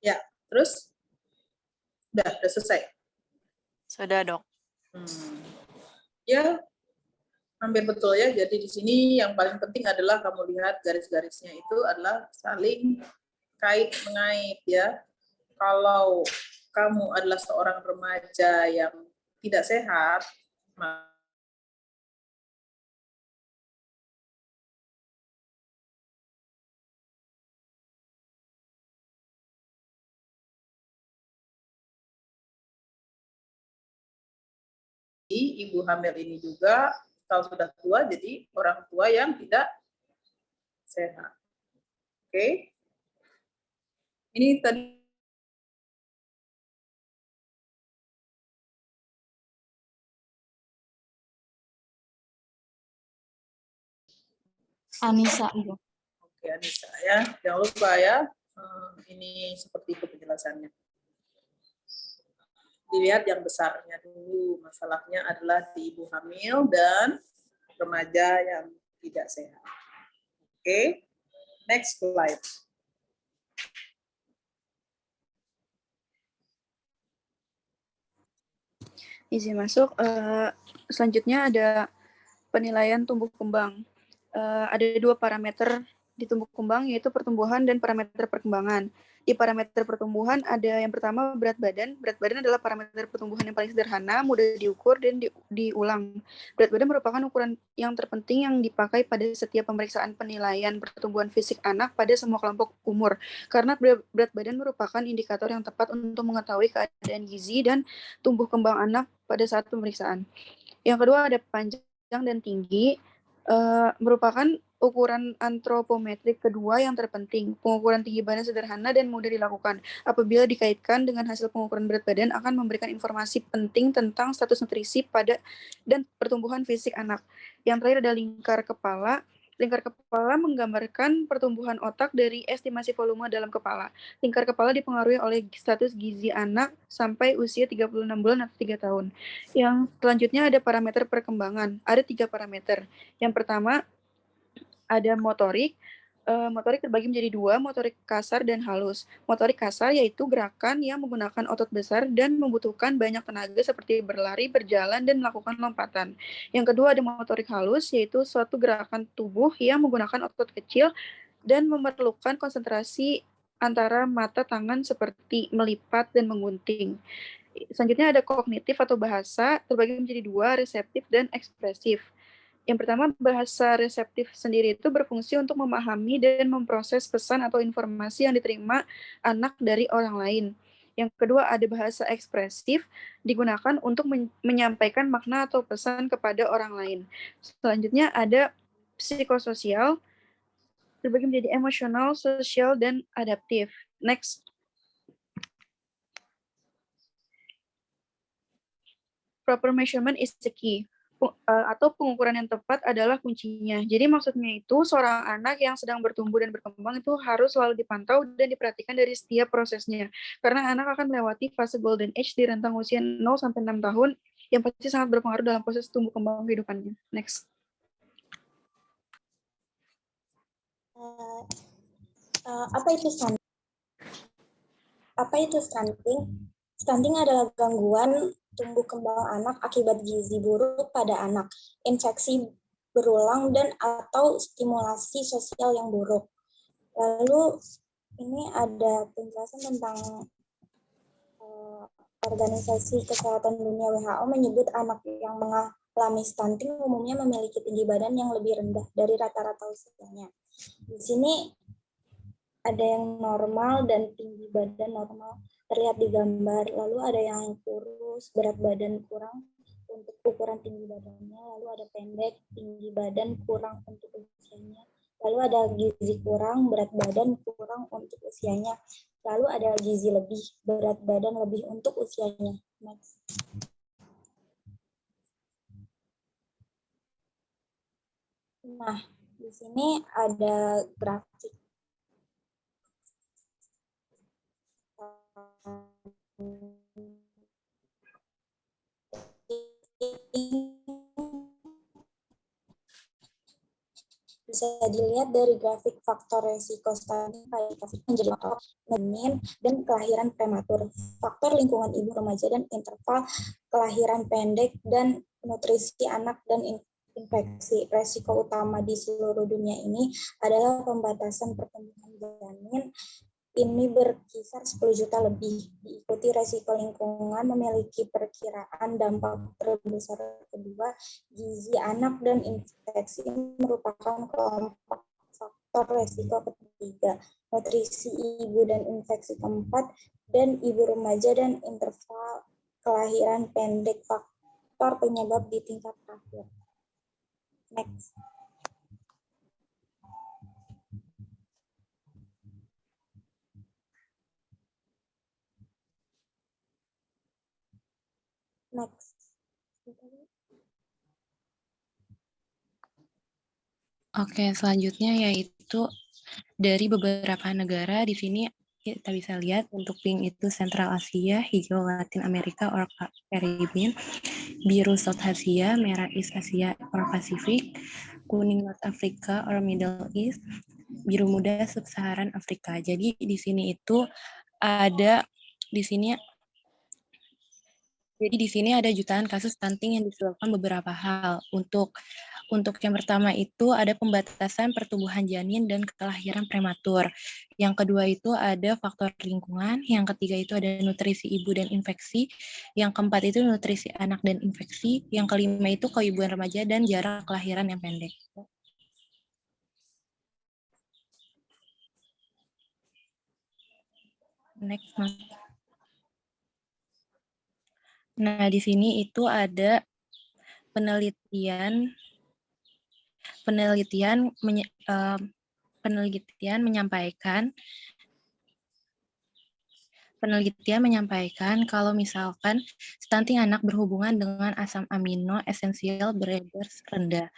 Ya, terus? Udah selesai? Sudah, Dok. Ya, hampir betul ya. Jadi di sini yang paling penting adalah kamu lihat garis-garisnya itu adalah saling kait-mengait ya. Kalau kamu adalah seorang remaja yang tidak sehat, ibu hamil ini juga kalau sudah tua jadi orang tua yang tidak sehat. Oke. Ini tadi Anissa. Oke, Anissa ya. Jangan lupa ya. Ini seperti itu penjelasannya. Dilihat yang besarnya dulu. Masalahnya adalah di ibu hamil dan remaja yang tidak sehat. Oke. Next slide. Izin masuk. Selanjutnya ada penilaian tumbuh kembang. Ada 2 parameter di tumbuh kembang, yaitu pertumbuhan dan parameter perkembangan. Di parameter pertumbuhan ada yang pertama berat badan. Berat badan adalah parameter pertumbuhan yang paling sederhana, mudah diukur dan diulang. Berat badan merupakan ukuran yang terpenting yang dipakai pada setiap pemeriksaan penilaian pertumbuhan fisik anak pada semua kelompok umur. Karena berat badan merupakan indikator yang tepat untuk mengetahui keadaan gizi dan tumbuh kembang anak pada saat pemeriksaan. Yang kedua ada panjang dan tinggi, merupakan ukuran antropometrik kedua yang terpenting. Pengukuran tinggi badan sederhana dan mudah dilakukan. Apabila dikaitkan dengan hasil pengukuran berat badan akan memberikan informasi penting tentang status nutrisi pada dan pertumbuhan fisik anak. Yang terakhir ada lingkar kepala. Lingkar kepala menggambarkan pertumbuhan otak dari estimasi volume dalam kepala. Lingkar kepala dipengaruhi oleh status gizi anak sampai usia 36 bulan atau 3 tahun. Yang selanjutnya ada parameter perkembangan. Ada 3 parameter. Yang pertama ada motorik. Motorik terbagi menjadi 2, motorik kasar dan halus. Motorik kasar yaitu gerakan yang menggunakan otot besar dan membutuhkan banyak tenaga seperti berlari, berjalan, dan melakukan lompatan. Yang kedua ada motorik halus, yaitu suatu gerakan tubuh yang menggunakan otot kecil dan memerlukan konsentrasi antara mata tangan seperti melipat dan menggunting. Selanjutnya ada kognitif atau bahasa, terbagi menjadi 2, reseptif dan ekspresif. Yang pertama, bahasa reseptif sendiri itu berfungsi untuk memahami dan memproses pesan atau informasi yang diterima anak dari orang lain. Yang kedua, ada bahasa ekspresif, digunakan untuk menyampaikan makna atau pesan kepada orang lain. Selanjutnya ada psikososial, terbagi menjadi emosional, sosial, dan adaptif. Next. Proper measurement is the key. Atau pengukuran yang tepat adalah kuncinya. Jadi maksudnya itu seorang anak yang sedang bertumbuh dan berkembang itu harus selalu dipantau dan diperhatikan dari setiap prosesnya. Karena anak akan melewati fase golden age di rentang usia 0 sampai 6 tahun yang pasti sangat berpengaruh dalam proses tumbuh kembang kehidupannya. Next. Apa itu stunting? Stunting adalah gangguan tumbuh kembang anak akibat gizi buruk pada anak, infeksi berulang dan atau stimulasi sosial yang buruk. Lalu ini ada penjelasan tentang Organisasi Kesehatan Dunia WHO menyebut anak yang mengalami stunting umumnya memiliki tinggi badan yang lebih rendah dari rata-rata usianya. Di sini ada yang normal dan tinggi badan normal terlihat di gambar, lalu ada yang kurus, berat badan kurang untuk ukuran tinggi badannya, lalu ada pendek, tinggi badan kurang untuk usianya, lalu ada gizi kurang, berat badan kurang untuk usianya, lalu ada gizi lebih, berat badan lebih untuk usianya. Next. Nah, di sini ada grafik. Bisa dilihat dari grafik faktor resiko stunting menjadi faktor menin dan kelahiran prematur, faktor lingkungan ibu remaja dan interval kelahiran pendek dan nutrisi anak dan infeksi. Resiko utama di seluruh dunia ini adalah pembatasan pertumbuhan janin. Ini berkisar 10 juta lebih. Diikuti resiko lingkungan memiliki perkiraan dampak terbesar kedua, gizi anak dan infeksi merupakan kelompok faktor resiko ketiga, nutrisi ibu dan infeksi keempat, dan ibu remaja dan interval kelahiran pendek faktor penyebab di tingkat terakhir. Next. Next. Oke, selanjutnya yaitu dari beberapa negara di sini kita bisa lihat untuk pink itu Central Asia, hijau Latin Amerika or Caribbean, biru South Asia, merah East Asia or Pacific, kuning North Africa or Middle East, biru muda Sub-Saharan Afrika. Jadi di sini itu ada Jadi di sini ada jutaan kasus stunting yang disebabkan beberapa hal. Untuk Untuk yang pertama itu ada pembatasan pertumbuhan janin dan kelahiran prematur. Yang kedua itu ada faktor lingkungan. Yang ketiga itu ada nutrisi ibu dan infeksi. Yang keempat itu nutrisi anak dan infeksi. Yang kelima itu keibuan remaja dan jarak kelahiran yang pendek. Next, Mas. Nah, di sini itu ada penelitian menyampaikan kalau misalkan stunting anak berhubungan dengan asam amino esensial beredar rendah,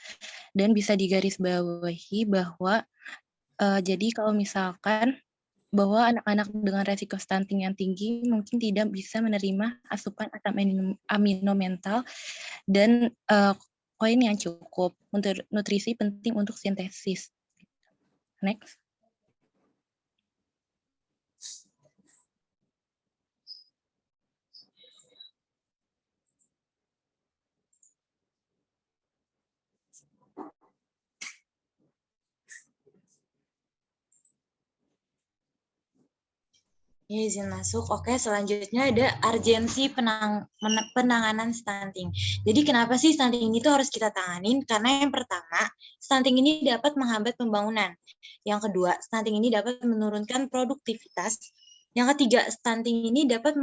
dan bisa digarisbawahi bahwa jadi kalau misalkan bahwa anak-anak dengan resiko stunting yang tinggi mungkin tidak bisa menerima asupan asam amino mental dan koin yang cukup. Untuk nutrisi penting untuk sintesis. Next. Ya, izin masuk. Oke, selanjutnya ada urgensi penanganan stunting. Jadi kenapa sih stunting ini tuh harus kita tanganin? Karena yang pertama, stunting ini dapat menghambat pembangunan. Yang kedua, stunting ini dapat menurunkan produktivitas. Yang ketiga, stunting ini dapat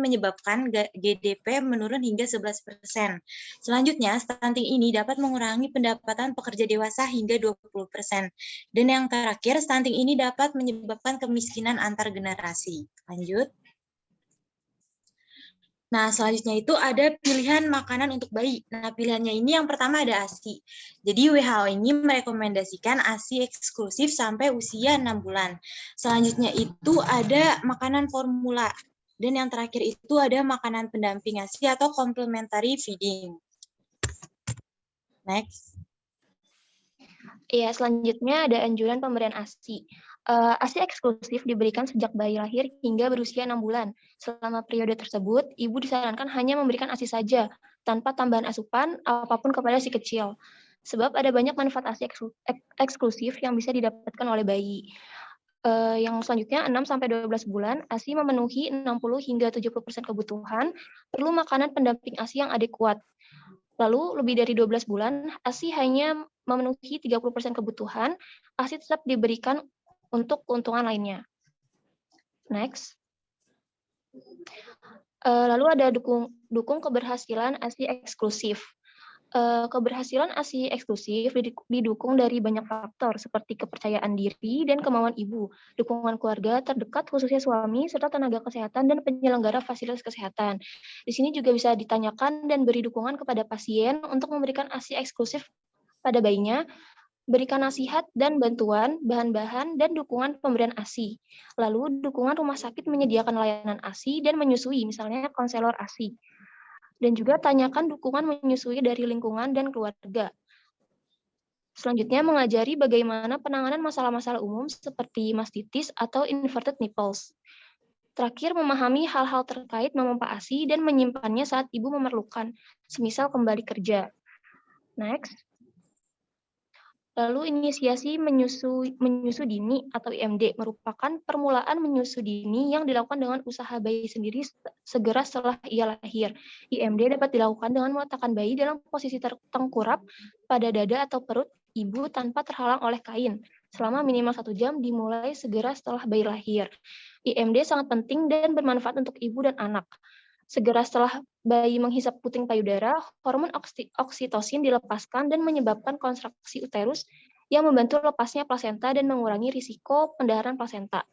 menyebabkan GDP menurun hingga 11%. Selanjutnya, stunting ini dapat mengurangi pendapatan pekerja dewasa hingga 20%. Dan yang terakhir, stunting ini dapat menyebabkan kemiskinan antar generasi. Lanjut. Nah, selanjutnya itu ada pilihan makanan untuk bayi. Nah, pilihannya ini yang pertama ada ASI. Jadi WHO ini merekomendasikan ASI eksklusif sampai usia 6 bulan. Selanjutnya itu ada makanan formula. Dan yang terakhir itu ada makanan pendamping ASI atau complementary feeding. Next. Iya, selanjutnya ada anjuran pemberian ASI. ASI eksklusif diberikan sejak bayi lahir hingga berusia 6 bulan. Selama periode tersebut, ibu disarankan hanya memberikan ASI saja, tanpa tambahan asupan apapun kepada si kecil. Sebab ada banyak manfaat ASI eksklusif yang bisa didapatkan oleh bayi. Yang selanjutnya, 6-12 bulan, ASI memenuhi 60 hingga 70% kebutuhan, perlu makanan pendamping ASI yang adekuat. Lalu, lebih dari 12 bulan, ASI hanya memenuhi 30% kebutuhan, ASI tetap diberikan untuk keuntungan lainnya. Next. Lalu ada dukung keberhasilan ASI eksklusif. Keberhasilan ASI eksklusif didukung dari banyak faktor seperti kepercayaan diri dan kemauan ibu, dukungan keluarga terdekat khususnya suami, serta tenaga kesehatan dan penyelenggara fasilitas kesehatan. Di sini juga bisa ditanyakan dan beri dukungan kepada pasien untuk memberikan ASI eksklusif pada bayinya, berikan nasihat dan bantuan, bahan-bahan, dan dukungan pemberian ASI. Lalu, dukungan rumah sakit menyediakan layanan ASI dan menyusui, misalnya konselor ASI. Dan juga tanyakan dukungan menyusui dari lingkungan dan keluarga. Selanjutnya, mengajari bagaimana penanganan masalah-masalah umum seperti mastitis atau inverted nipples. Terakhir, memahami hal-hal terkait memompa ASI dan menyimpannya saat ibu memerlukan, semisal kembali kerja. Next. Lalu inisiasi menyusu dini atau IMD merupakan permulaan menyusu dini yang dilakukan dengan usaha bayi sendiri segera setelah ia lahir. IMD dapat dilakukan dengan meletakkan bayi dalam posisi tengkurap pada dada atau perut ibu tanpa terhalang oleh kain selama minimal 1 jam dimulai segera setelah bayi lahir. IMD sangat penting dan bermanfaat untuk ibu dan anak. Segera setelah bayi menghisap puting payudara, hormon oksitosin dilepaskan dan menyebabkan kontraksi uterus yang membantu lepasnya plasenta dan mengurangi risiko pendarahan plasenta.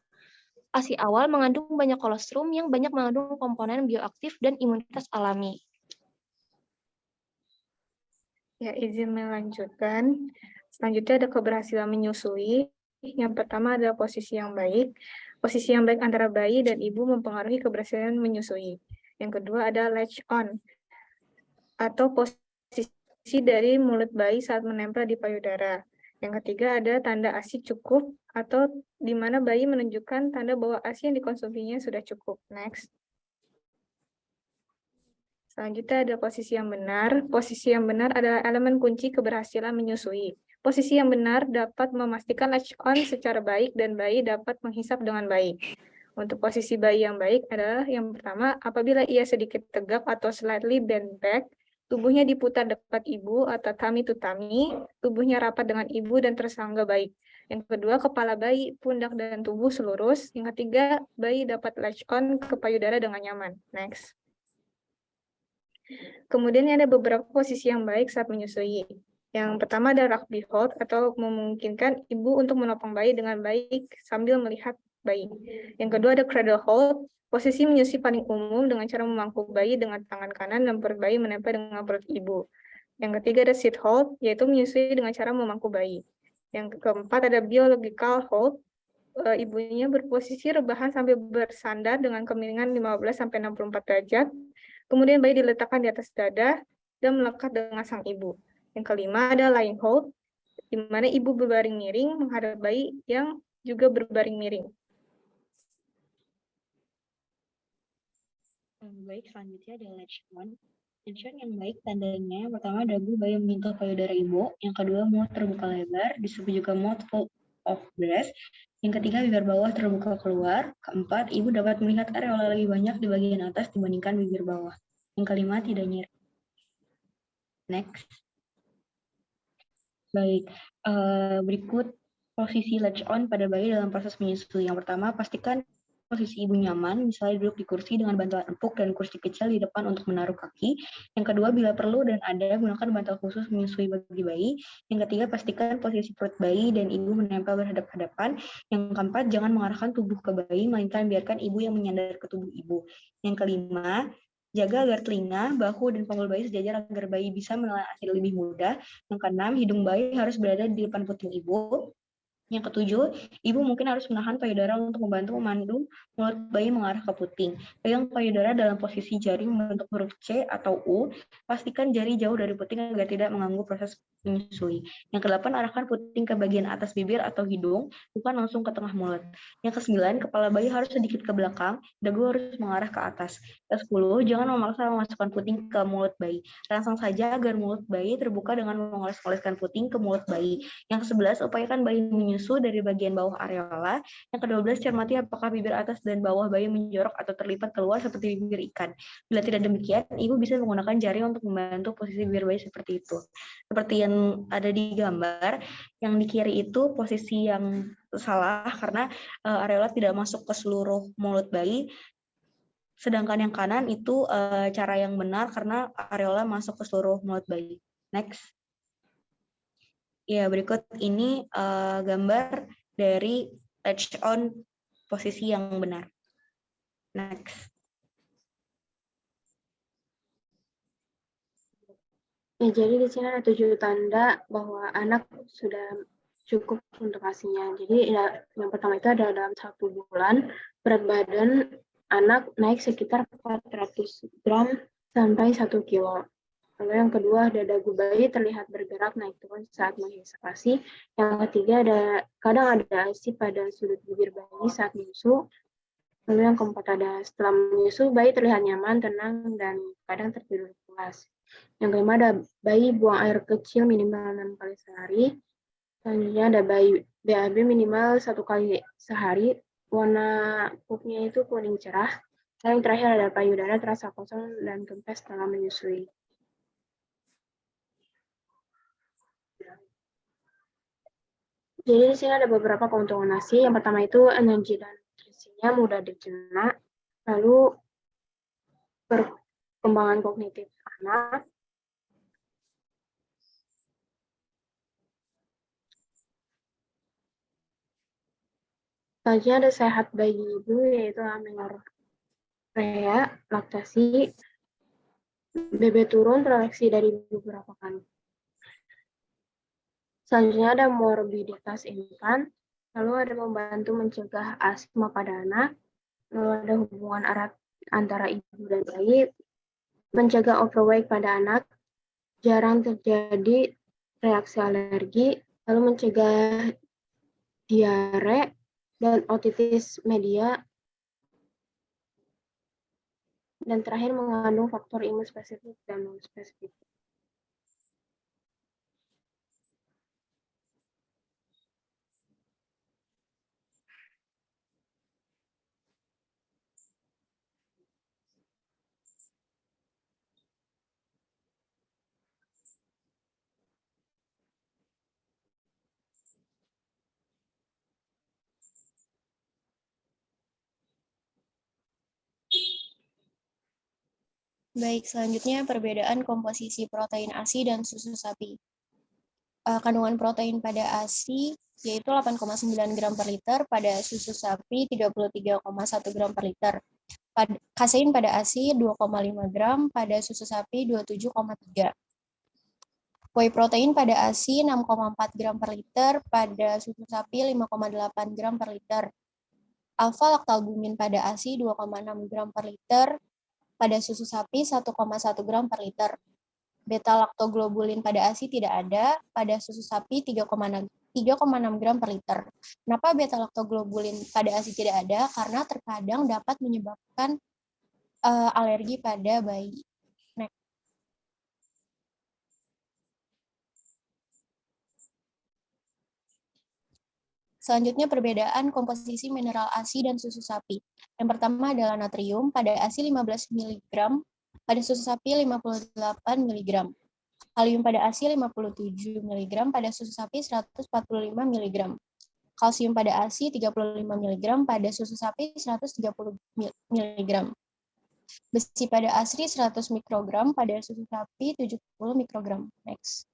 ASI awal mengandung banyak kolostrum yang banyak mengandung komponen bioaktif dan imunitas alami. Ya, izin melanjutkan. Selanjutnya ada keberhasilan menyusui. Yang pertama adalah posisi yang baik. Posisi yang baik antara bayi dan ibu mempengaruhi keberhasilan menyusui. Yang kedua ada latch on atau posisi dari mulut bayi saat menempel di payudara. Yang ketiga ada tanda ASI cukup atau di mana bayi menunjukkan tanda bahwa ASI yang dikonsumsinya sudah cukup. Next. Selanjutnya ada posisi yang benar. Posisi yang benar adalah elemen kunci keberhasilan menyusui. Posisi yang benar dapat memastikan latch on secara baik dan bayi dapat menghisap dengan baik. Untuk posisi bayi yang baik adalah yang pertama, apabila ia sedikit tegak atau slightly bent back, tubuhnya diputar dekat ibu atau tummy to tummy, tubuhnya rapat dengan ibu dan tersangga baik. Yang kedua, kepala bayi, pundak dan tubuh selurus. Yang ketiga, bayi dapat latch on ke payudara dengan nyaman. Next. Kemudian ada beberapa posisi yang baik saat menyusui. Yang pertama ada rugby hold atau memungkinkan ibu untuk menopang bayi dengan baik sambil melihat bayi. Yang kedua ada cradle hold, posisi menyusui paling umum dengan cara memangku bayi dengan tangan kanan dan perut bayi menempel dengan perut ibu. Yang ketiga ada sit hold, yaitu menyusui dengan cara memangku bayi. Yang keempat ada biological hold, ibunya berposisi rebahan sambil bersandar dengan kemiringan 15-64 derajat. Kemudian bayi diletakkan di atas dada dan melekat dengan sang ibu. Yang kelima ada lying hold, di mana ibu berbaring miring menghadap bayi yang juga berbaring miring. Baik, selanjutnya ada latch on. Latch on yang baik tandanya yang pertama dagu bayi menyentuh payudara ibu, yang kedua mulut terbuka lebar, disebut juga mouth full of breast. Yang ketiga bibir bawah terbuka keluar. Keempat, ibu dapat melihat areola lebih banyak di bagian atas dibandingkan bibir bawah. Yang kelima, tidak nyeri. Next. Baik, berikut posisi latch on pada bayi dalam proses menyusui. Yang pertama, pastikan posisi ibu nyaman, misalnya duduk di kursi dengan bantalan empuk dan kursi kecil di depan untuk menaruh kaki. Yang kedua, bila perlu dan ada, gunakan bantal khusus menyusui bagi bayi. Yang ketiga, pastikan posisi perut bayi dan ibu menempel berhadap-hadapan. Yang keempat, jangan mengarahkan tubuh ke bayi, melainkan biarkan ibu yang menyandar ke tubuh ibu. Yang kelima, jaga agar telinga, bahu, dan panggul bayi sejajar agar bayi bisa menelan ASI lebih mudah. Yang keenam, hidung bayi harus berada di depan puting ibu. Yang ketujuh, ibu mungkin harus menahan payudara untuk membantu memandu mulut bayi mengarah ke puting. Pegang payudara dalam posisi jari membentuk huruf C atau U. Pastikan jari jauh dari puting agar tidak mengganggu proses menyusui. Yang kedelapan, arahkan puting ke bagian atas bibir atau hidung, bukan langsung ke tengah mulut. Yang kesembilan, kepala bayi harus sedikit ke belakang, dagu harus mengarah ke atas. Yang 10, jangan memaksa memasukkan puting ke mulut bayi. Rangsang saja agar mulut bayi terbuka dengan mengoles-oleskan puting ke mulut bayi. Yang ke-11, upayakan bayi menyusu dari bagian bawah areola. Yang ke-12, cermati apakah bibir atas dan bawah bayi menjorok atau terlipat keluar seperti bibir ikan. Bila tidak demikian, ibu bisa menggunakan jari untuk membantu posisi bibir bayi seperti itu. Seperti yang ada di gambar, yang di kiri itu posisi yang salah karena areola tidak masuk ke seluruh mulut bayi. Sedangkan yang kanan itu cara yang benar karena areola masuk ke seluruh mulut bayi. Next. Ya, berikut ini gambar dari latch on posisi yang benar. Next. Ya, jadi di sini ada 7 tanda bahwa anak sudah cukup untuk ASI-nya. Jadi ya, yang pertama itu ada dalam 1 bulan, berat badan anak naik sekitar 400 gram sampai 1 kilo. Lalu yang kedua ada dagu bayi terlihat bergerak naik turun saat menghisap ASI. Yang ketiga kadang ada ASI pada sudut bibir bayi saat menyusu. Lalu yang keempat ada setelah menyusu bayi terlihat nyaman, tenang, dan kadang tertidur pulas. Yang kelima ada bayi buang air kecil minimal 6 kali sehari. Selanjutnya ada bayi BAB minimal 1 kali sehari. Warna pupnya itu kuning cerah. Dan yang terakhir ada payudara terasa kosong dan kempes setelah menyusui. Jadi di sini ada beberapa keuntungan ASI. Yang pertama itu energi dan nutrisinya mudah dicerna. Lalu perkembangan kognitif anak. Selanjutnya ada sehat bagi ibu, yaitu amenorrea, laktasi, BB turun, terleksi dari beberapa kali. Selanjutnya ada morbiditas infan, lalu ada membantu mencegah asma pada anak, lalu ada hubungan erat antara ibu dan bayi, mencegah overweight pada anak, jarang terjadi reaksi alergi, lalu mencegah diare dan otitis media, dan terakhir mengandung faktor imun spesifik dan non spesifik. Baik, selanjutnya perbedaan komposisi protein ASI dan susu sapi. Kandungan protein pada ASI yaitu 8,9 gram per liter, pada susu sapi 33,1 gram per liter. Kasein pada ASI 2,5 gram, pada susu sapi 27,3. Whey protein pada ASI 6,4 gram per liter, pada susu sapi 5,8 gram per liter. Alfa laktalbumin pada ASI 2,6 gram per liter, pada susu sapi 1,1 gram per liter. Beta laktoglobulin pada ASI tidak ada, pada susu sapi 3,6 gram per liter. Kenapa beta laktoglobulin pada ASI tidak ada? Karena terkadang dapat menyebabkan alergi pada bayi. Next. Selanjutnya perbedaan komposisi mineral ASI dan susu sapi. Yang pertama adalah natrium pada ASI 15 mg, pada susu sapi 58 mg. Kalium pada ASI 57 mg, pada susu sapi 145 mg. Kalsium pada ASI 35 mg, pada susu sapi 130 mg. Besi pada ASI 100 mikrogram, pada susu sapi 70 mikrogram. Next.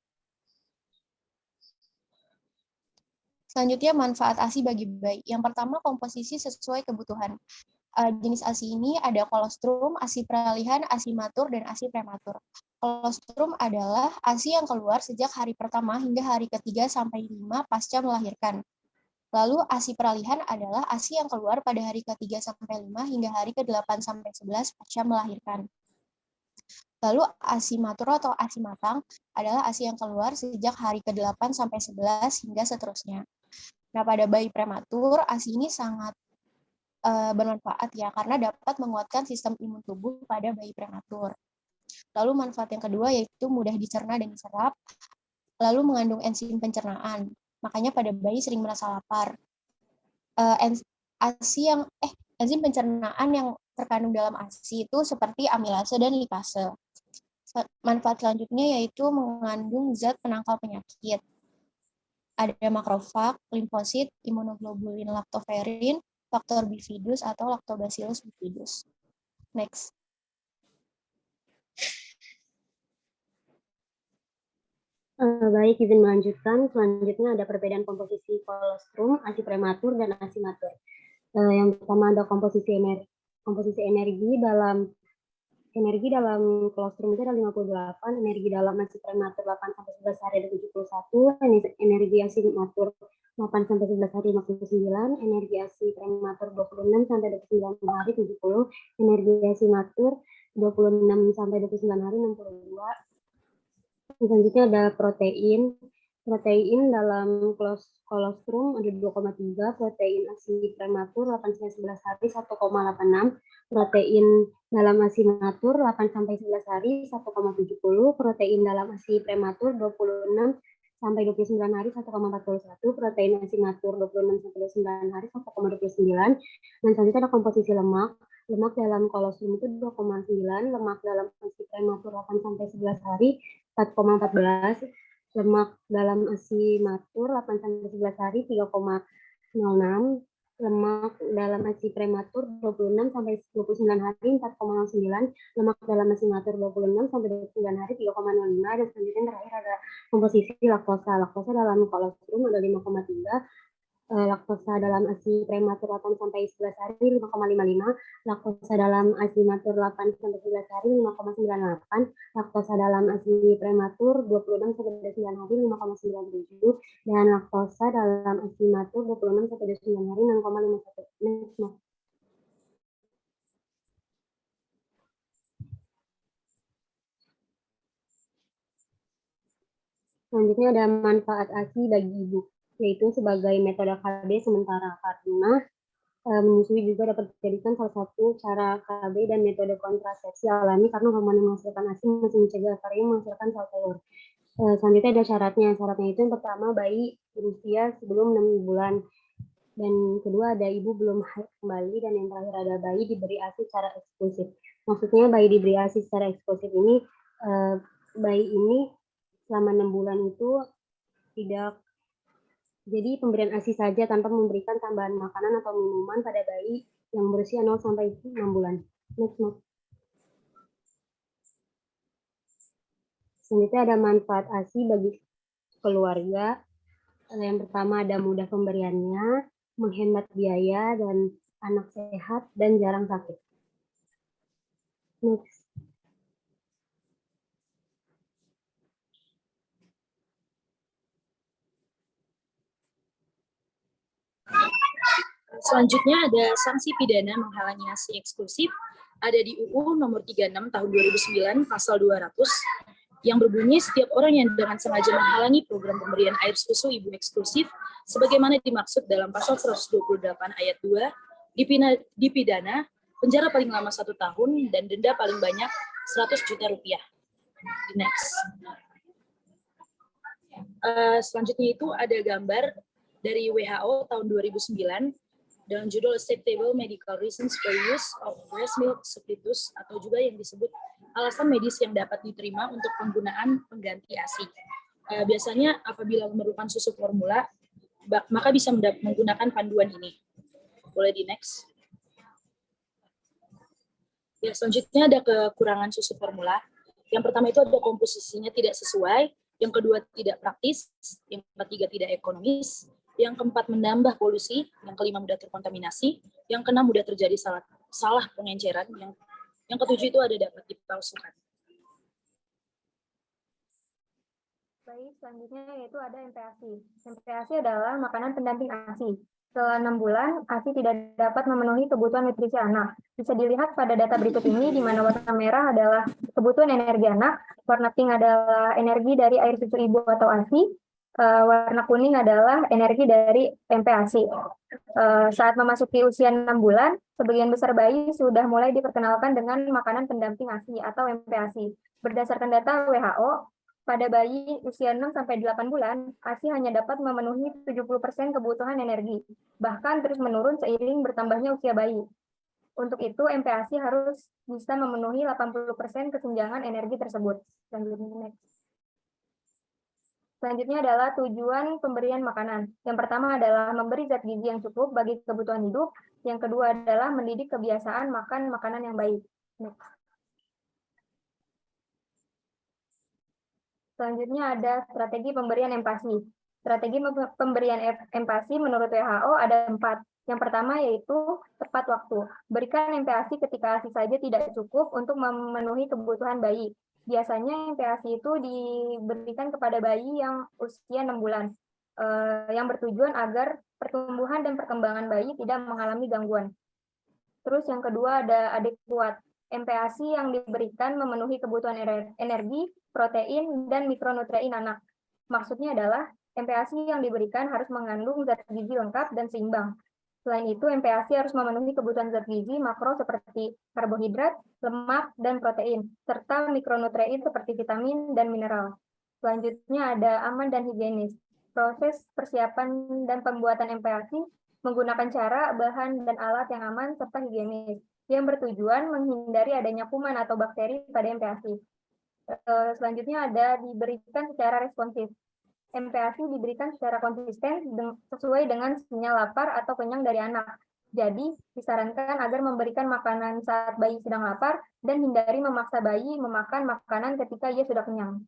Selanjutnya manfaat ASI bagi bayi. Yang pertama komposisi sesuai kebutuhan. Jenis ASI ini ada kolostrum, ASI peralihan, ASI matur, dan ASI prematur. Kolostrum adalah ASI yang keluar sejak hari pertama hingga hari ke-3 sampai 5 pasca melahirkan. Lalu ASI peralihan adalah ASI yang keluar pada hari ke-3 sampai 5 hingga hari ke-8 sampai 11 pasca melahirkan. Lalu ASI matur atau ASI matang adalah ASI yang keluar sejak hari ke-8 sampai 11 hingga seterusnya. Nah, pada bayi prematur, ASI ini sangat bermanfaat ya, karena dapat menguatkan sistem imun tubuh pada bayi prematur. Lalu manfaat yang kedua yaitu mudah dicerna dan diserap, lalu mengandung enzim pencernaan. Makanya pada bayi sering merasa lapar. Enzim pencernaan yang terkandung dalam ASI itu seperti amilase dan lipase. Manfaat selanjutnya yaitu mengandung zat penangkal penyakit. Ada makrofag, limfosit, imunoglobulin laktoferin, faktor bifidus atau lactobacillus bifidus. Next. Baik, izin melanjutkan. Selanjutnya ada perbedaan komposisi kolostrum, ASI prematur, dan ASI matur. Yang pertama ada komposisi energi dalam kolostrum itu ada 58, energi dalam ASI prematur 8 sampai 11 hari ada 71, energi ASI matur 8 sampai 11 hari 59, energi ASI prematur 26 sampai 29 hari 70, energi ASI matur 26 sampai 29 hari 62. Selanjutnya ada protein. Protein dalam kolostrum ada 2,3, protein ASI prematur 8 sampai 11 hari 1,86, protein dalam ASI matur 8 sampai 11 hari 1,70, protein dalam ASI prematur 26 sampai 29 hari 1,41, protein ASI matur 26 sampai 29 hari 1,29. Dan selanjutnya ada komposisi lemak. Lemak dalam kolostrum itu 2,9, lemak dalam ASI prematur 8 sampai 11 hari 4,14, lemak dalam ASI matur 8 sampai 11 hari 3,06, lemak dalam ASI prematur 26 sampai 29 hari 4,09, lemak dalam ASI matur 26 sampai 29 hari 3,05, dan selanjutnya terakhir ada komposisi laktosa. Laktosa dalam kolostrum ada 5,3, laktosa dalam ASI prematur 8 sampai 11 hari 5,55, laktosa dalam ASI matur 8 sampai 11 hari 5,98, laktosa dalam ASI prematur 26 sampai 29 hari 5,97, dan laktosa dalam ASI matur 26 sampai 29 hari 6,51. Selanjutnya ada manfaat ASI bagi ibu, yaitu sebagai metode KB sementara, karena Menyusui juga dapat dijadikan salah satu cara KB dan metode kontrasepsi alami karena hormon yang menghasilkan ASI masih mencegah varian menghasilkan sel telur. Selanjutnya ada syaratnya. Syaratnya itu yang pertama bayi berusia sebelum 6 bulan. Dan kedua ada ibu belum haid kembali, dan yang terakhir ada bayi diberi ASI secara eksklusif. Maksudnya bayi diberi ASI secara eksklusif ini bayi ini selama 6 bulan itu tidak, jadi pemberian ASI saja tanpa memberikan tambahan makanan atau minuman pada bayi yang berusia 0 sampai 6 bulan. Next. Selanjutnya ada manfaat ASI bagi keluarga. Yang pertama ada mudah pemberiannya, menghemat biaya, dan anak sehat dan jarang sakit. Next. Selanjutnya ada sanksi pidana menghalangi ASI eksklusif, ada di UU nomor 36 tahun 2009 pasal 200 yang berbunyi setiap orang yang dengan sengaja menghalangi program pemberian air susu ibu eksklusif sebagaimana dimaksud dalam pasal 128 ayat 2 dipidana penjara paling lama 1 tahun dan denda paling banyak 100 juta rupiah. Next. Selanjutnya itu ada gambar dari WHO tahun 2009 dengan judul Acceptable Medical Reasons for Use of Breast Milk Substitutes, atau juga yang disebut alasan medis yang dapat diterima untuk penggunaan pengganti ASI. Biasanya apabila memerlukan susu formula, maka bisa menggunakan panduan ini. Boleh di next. Ya, selanjutnya ada kekurangan susu formula. Yang pertama itu ada komposisinya tidak sesuai, yang kedua tidak praktis, yang ketiga tidak ekonomis, yang keempat menambah polusi, yang kelima mudah terkontaminasi, yang keenam mudah terjadi salah pengenceran, yang ketujuh itu ada dapat dipalsukan. Baik, selanjutnya yaitu ada MPASI. MPASI adalah makanan pendamping ASI. Setelah 6 bulan, ASI tidak dapat memenuhi kebutuhan nutrisi anak. Bisa dilihat pada data berikut ini, di mana warna merah adalah kebutuhan energi anak, warna pink adalah energi dari air susu ibu atau ASI, warna kuning adalah energi dari MPASI. Saat memasuki usia 6 bulan, sebagian besar bayi sudah mulai diperkenalkan dengan makanan pendamping ASI atau MPASI. Berdasarkan data WHO, pada bayi usia 6-8 bulan, ASI hanya dapat memenuhi 70% kebutuhan energi, bahkan terus menurun seiring bertambahnya usia bayi. Untuk itu, MPASI harus bisa memenuhi 80% kesenjangan energi tersebut. Selanjutnya adalah tujuan pemberian makanan. Yang pertama adalah memberi zat gizi yang cukup bagi kebutuhan hidup. Yang kedua adalah mendidik kebiasaan makan makanan yang baik. Next. Selanjutnya ada strategi pemberian MPASI. Strategi pemberian MPASI menurut WHO ada 4. Yang pertama yaitu tepat waktu. Berikan MPASI ketika ASI saja tidak cukup untuk memenuhi kebutuhan bayi. Biasanya MPASI itu diberikan kepada bayi yang usia 6 bulan, yang bertujuan agar pertumbuhan dan perkembangan bayi tidak mengalami gangguan. Terus yang kedua ada adekuat. MPASI yang diberikan memenuhi kebutuhan energi, protein, dan mikronutrien anak. Maksudnya adalah MPASI yang diberikan harus mengandung zat gizi lengkap dan seimbang. Selain itu, MPASI harus memenuhi kebutuhan zat gizi makro seperti karbohidrat, lemak, dan protein, serta mikronutrien seperti vitamin dan mineral. Selanjutnya ada aman dan higienis. Proses persiapan dan pembuatan MPASI menggunakan cara, bahan, dan alat yang aman serta higienis, yang bertujuan menghindari adanya kuman atau bakteri pada MPASI. Selanjutnya ada diberikan secara responsif. MPASI diberikan secara konsisten sesuai dengan sinyal lapar atau kenyang dari anak. Jadi, disarankan agar memberikan makanan saat bayi sedang lapar dan hindari memaksa bayi memakan makanan ketika ia sudah kenyang.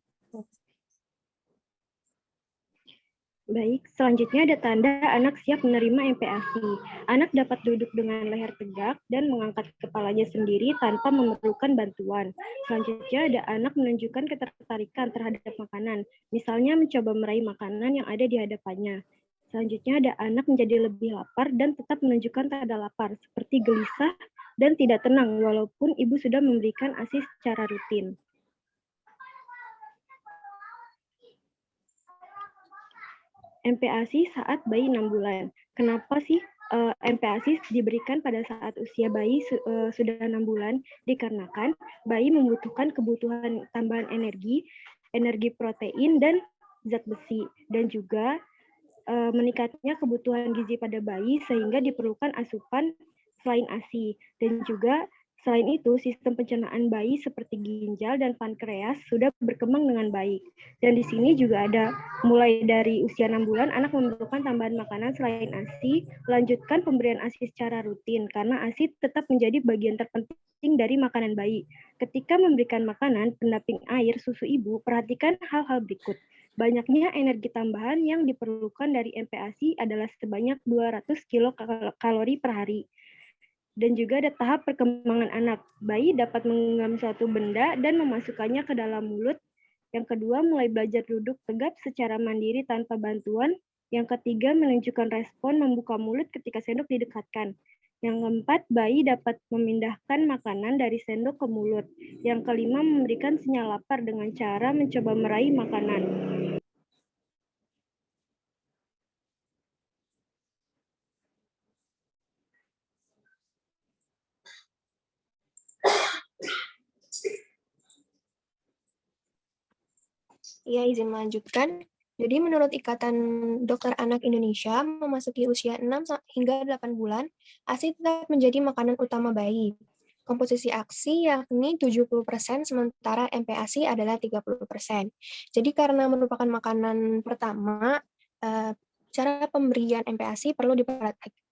Baik, selanjutnya ada tanda anak siap menerima MPASI. Anak dapat duduk dengan leher tegak dan mengangkat kepalanya sendiri tanpa memerlukan bantuan. Selanjutnya ada anak menunjukkan ketertarikan terhadap makanan, misalnya mencoba meraih makanan yang ada di hadapannya. Selanjutnya ada anak menjadi lebih lapar dan tetap menunjukkan tanda lapar, seperti gelisah dan tidak tenang walaupun ibu sudah memberikan ASI secara rutin. MPASI saat bayi 6 bulan. Kenapa sih MPASI diberikan pada saat usia bayi sudah 6 bulan dikarenakan bayi membutuhkan kebutuhan tambahan energi protein dan zat besi, dan juga meningkatnya kebutuhan gizi pada bayi sehingga diperlukan asupan selain ASI. Dan juga selain itu, sistem pencernaan bayi seperti ginjal dan pankreas sudah berkembang dengan baik. Dan di sini juga ada mulai dari usia 6 bulan, anak memerlukan tambahan makanan selain ASI, lanjutkan pemberian ASI secara rutin, karena ASI tetap menjadi bagian terpenting dari makanan bayi. Ketika memberikan makanan pendamping air susu ibu, perhatikan hal-hal berikut. Banyaknya energi tambahan yang diperlukan dari MPASI adalah sebanyak 200 kilokalori per hari. Dan juga ada tahap perkembangan anak. Bayi dapat menggenggam suatu benda dan memasukkannya ke dalam mulut. Yang kedua, mulai belajar duduk tegap secara mandiri tanpa bantuan. Yang ketiga, menunjukkan respon membuka mulut ketika sendok didekatkan. Yang keempat, bayi dapat memindahkan makanan dari sendok ke mulut. Yang kelima, memberikan sinyal lapar dengan cara mencoba meraih makanan. Ya, izin melanjutkan. Jadi menurut Ikatan Dokter Anak Indonesia, memasuki usia 6 hingga 8 bulan, ASI tetap menjadi makanan utama bayi. Komposisi ASI yakni 70%, sementara MPASI adalah 30%. Jadi karena merupakan makanan pertama, cara pemberian MPASI perlu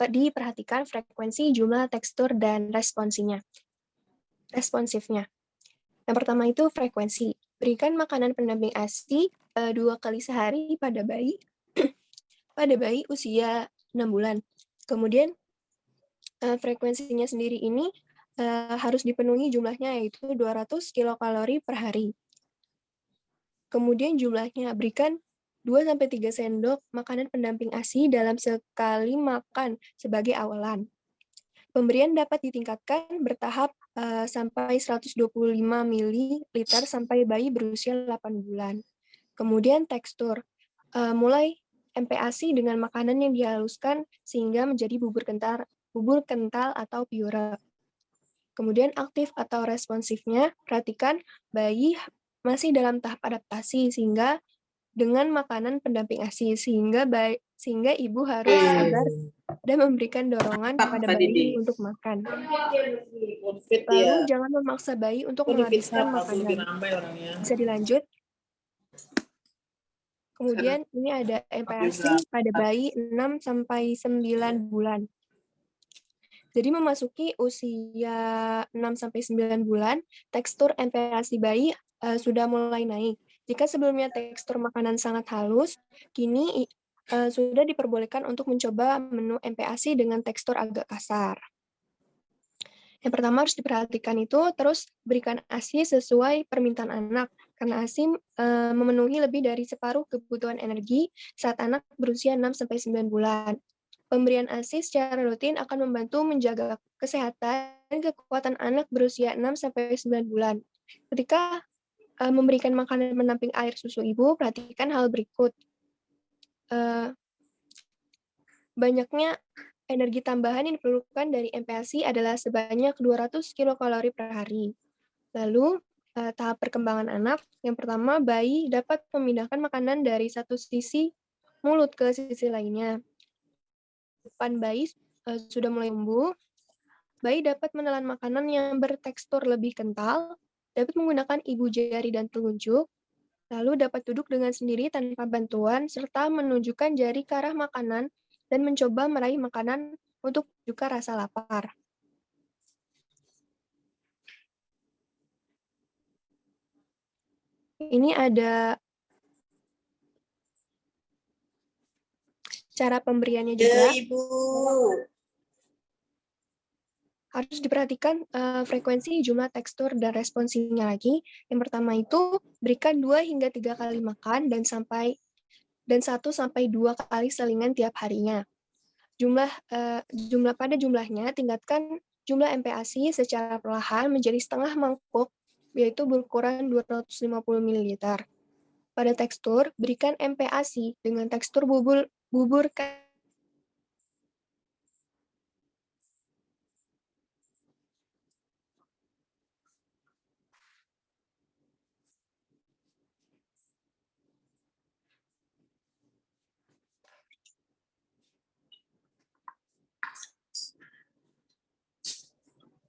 diperhatikan frekuensi, jumlah, tekstur, dan responsifnya. Yang pertama itu frekuensi. Berikan makanan pendamping ASI 2 kali sehari pada bayi usia 6 bulan. Kemudian frekuensinya sendiri ini harus dipenuhi jumlahnya, yaitu 200 kilokalori per hari. Kemudian jumlahnya, berikan 2-3 sendok makanan pendamping ASI dalam sekali makan sebagai awalan. Pemberian dapat ditingkatkan bertahap sampai 125 ml sampai bayi berusia 8 bulan. Kemudian tekstur, mulai MPASI dengan makanan yang dihaluskan sehingga menjadi bubur kental atau puree. Kemudian aktif atau responsifnya, perhatikan bayi masih dalam tahap adaptasi sehingga dengan makanan pendamping ASI sehingga ibu harus sabar dan memberikan dorongan kepada bayi untuk makan. Lalu jangan memaksa bayi untuk menghabiskan makanan. Bisa dilanjut. Kemudian ini ada MPASI pada bayi 6-9 bulan. Jadi memasuki usia 6-9 bulan, tekstur MPASI bayi sudah mulai naik. Jika sebelumnya tekstur makanan sangat halus, kini sudah diperbolehkan untuk mencoba menu MPASI dengan tekstur agak kasar. Yang pertama harus diperhatikan itu, terus berikan ASI sesuai permintaan anak, karena ASI memenuhi lebih dari separuh kebutuhan energi saat anak berusia 6-9 bulan. Pemberian ASI secara rutin akan membantu menjaga kesehatan dan kekuatan anak berusia 6-9 bulan. Ketika memberikan makanan pendamping air susu ibu, perhatikan hal berikut. Banyaknya energi tambahan yang diperlukan dari MPASI adalah sebanyak 200 kilokalori per hari. Lalu, tahap perkembangan anak, yang pertama, bayi dapat memindahkan makanan dari satu sisi mulut ke sisi lainnya. Depan bayi sudah mulai tumbuh, bayi dapat menelan makanan yang bertekstur lebih kental, dapat menggunakan ibu jari dan telunjuk, lalu dapat duduk dengan sendiri tanpa bantuan, serta menunjukkan jari ke arah makanan dan mencoba meraih makanan untuk juga rasa lapar. Ini ada cara pemberiannya juga. Ibu. Harus diperhatikan frekuensi, jumlah, tekstur, dan responsinya lagi. Yang pertama itu berikan 2-3 kali makan dan 1-2 kali selingan tiap harinya. Jumlahnya tingkatkan jumlah MPASI secara perlahan menjadi setengah mangkuk, yaitu berukuran 250 ml. Pada tekstur, berikan MPASI dengan tekstur bubur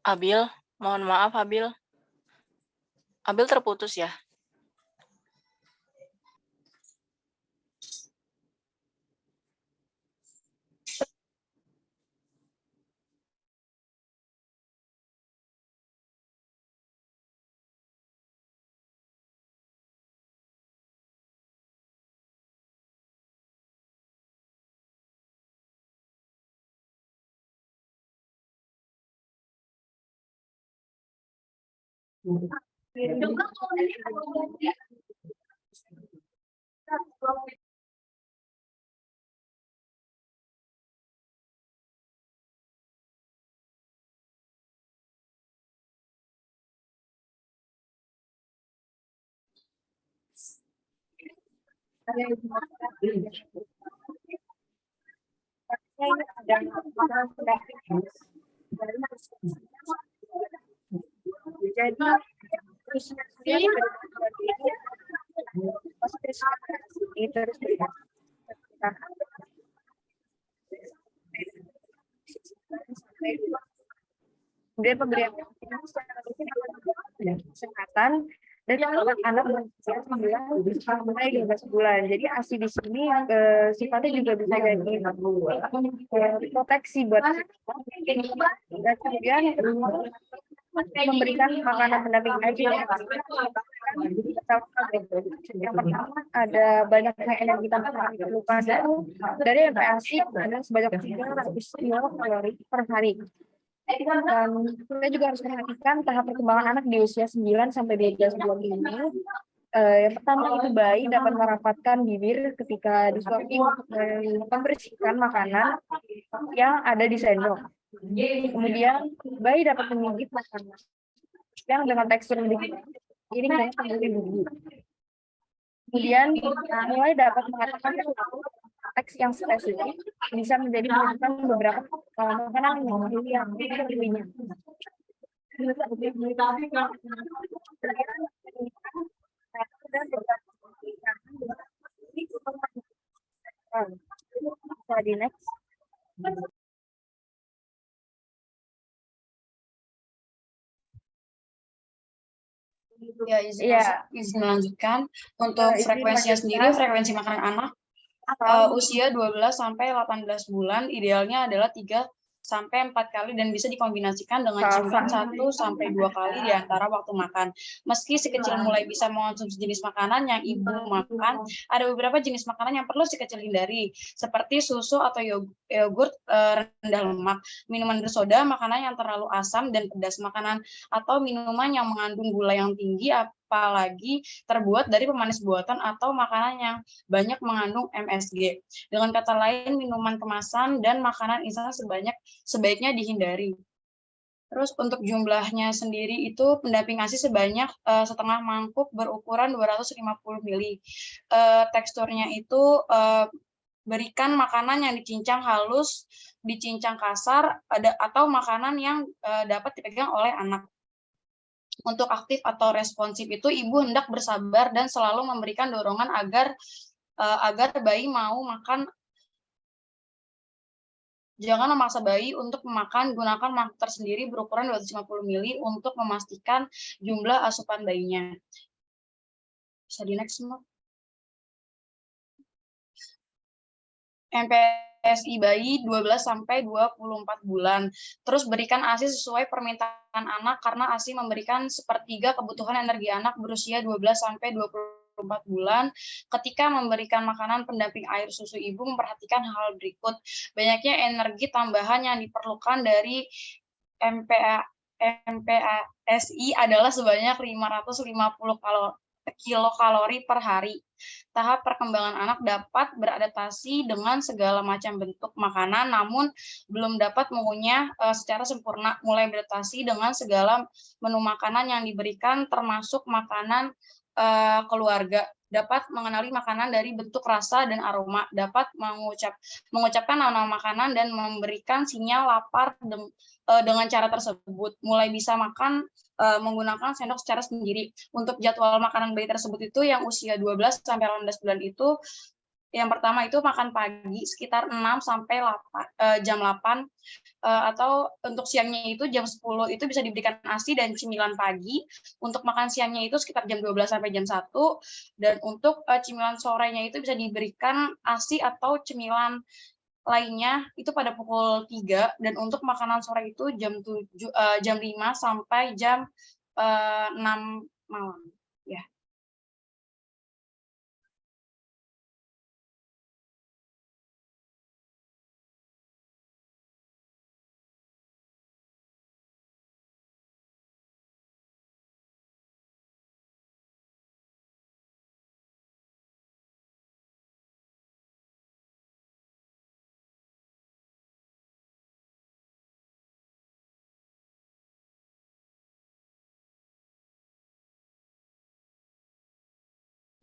Abil, mohon maaf Abil. Abil terputus ya? Kemudian pemberian kesehatan dan anak berusia 9 sampai 12 bulan. Jadi ASI di sini sifatnya juga bisa jadi proteksi buat dan kemudian memberikan makanan pendamping aja. Yang pertama ada banyaknya energi tambahan yang diperlukan dari MPASI ada sebanyak 300 kilokalori per hari. Dan kita juga harus perhatikan tahap perkembangan anak di usia 9 sampai 12 bulan ini. Yang pertama itu bayi dapat merapatkan bibir ketika disuapin untuk membersihkan makanan yang ada di sendok. Kemudian bayi dapat menggigit makanan yang dengan tekstur lebih ini dengan kembali bumbu. Kemudian mulai dapat mengatakan teks yang spesifik bisa menjadi menyebabkan beberapa makanan yang dipilihnya. Di next. Ya, izin melanjutkan. Untuk frekuensinya sendiri, frekuensi makanan anak usia 12 sampai 18 bulan idealnya adalah 3 sampai 4 kali dan bisa dikombinasikan dengan cemilan 1 sampai 2 kali di antara waktu makan. Meski si kecil mulai bisa mengonsumsi jenis makanan yang ibu makan, ada beberapa jenis makanan yang perlu si kecil hindari, seperti susu atau yogurt rendah lemak, minuman bersoda, makanan yang terlalu asam dan pedas, makanan atau minuman yang mengandung gula yang tinggi, apalagi terbuat dari pemanis buatan atau makanan yang banyak mengandung MSG. Dengan kata lain, minuman kemasan dan makanan instan sebaiknya dihindari. Terus untuk jumlahnya sendiri itu pendamping ASI sebanyak setengah mangkuk berukuran 250 ml. Teksturnya itu berikan makanan yang dicincang halus, dicincang kasar, atau makanan yang dapat dipegang oleh anak. Untuk aktif atau responsif itu ibu hendak bersabar dan selalu memberikan dorongan agar bayi mau makan. Jangan memaksa bayi untuk memakan, gunakan mangkuk tersendiri berukuran 250 ml untuk memastikan jumlah asupan bayinya. Bisa di next semua. MPSI bayi 12 sampai 24 bulan. Terus berikan ASI sesuai permintaan anak karena ASI memberikan sepertiga kebutuhan energi anak berusia 12 sampai 24 bulan. Ketika memberikan makanan pendamping air susu, ibu memperhatikan hal berikut. Banyaknya energi tambahan yang diperlukan dari MPASI adalah sebanyak 550 kilokalori per hari. Tahap perkembangan anak dapat beradaptasi dengan segala macam bentuk makanan, namun belum dapat mengunyah secara sempurna. Mulai beradaptasi dengan segala menu makanan yang diberikan, termasuk makanan keluarga. Dapat mengenali makanan dari bentuk, rasa, dan aroma. Dapat mengucapkan nama makanan dan memberikan sinyal lapar dengan cara tersebut. Mulai bisa makan menggunakan sendok secara sendiri. Untuk jadwal makanan bayi tersebut itu yang usia 12 sampai 18 bulan itu Yang pertama itu makan pagi sekitar 6 sampai jam 8, atau untuk siangnya itu jam 10 itu bisa diberikan ASI dan cemilan pagi. Untuk makan siangnya itu sekitar jam 12 sampai jam 1, dan untuk cemilan sorenya itu bisa diberikan ASI atau cemilan lainnya itu pada pukul 3, dan untuk makanan sore itu jam 5 sampai jam 6 malam. Ya.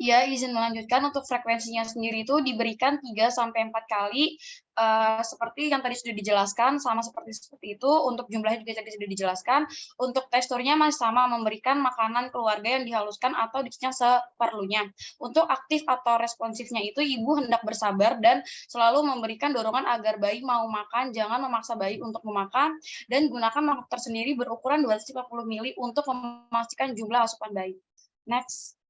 Ya, izin melanjutkan untuk frekuensinya sendiri itu diberikan 3-4 kali, seperti yang tadi sudah dijelaskan, sama seperti itu. Untuk jumlahnya juga tadi sudah dijelaskan. Untuk teksturnya masih sama, memberikan makanan keluarga yang dihaluskan atau dicicah seperlunya. Untuk aktif atau responsifnya itu, ibu hendak bersabar dan selalu memberikan dorongan agar bayi mau makan, jangan memaksa bayi untuk memakan, dan gunakan mangkok tersendiri berukuran 250 ml untuk memastikan jumlah asupan bayi. Next.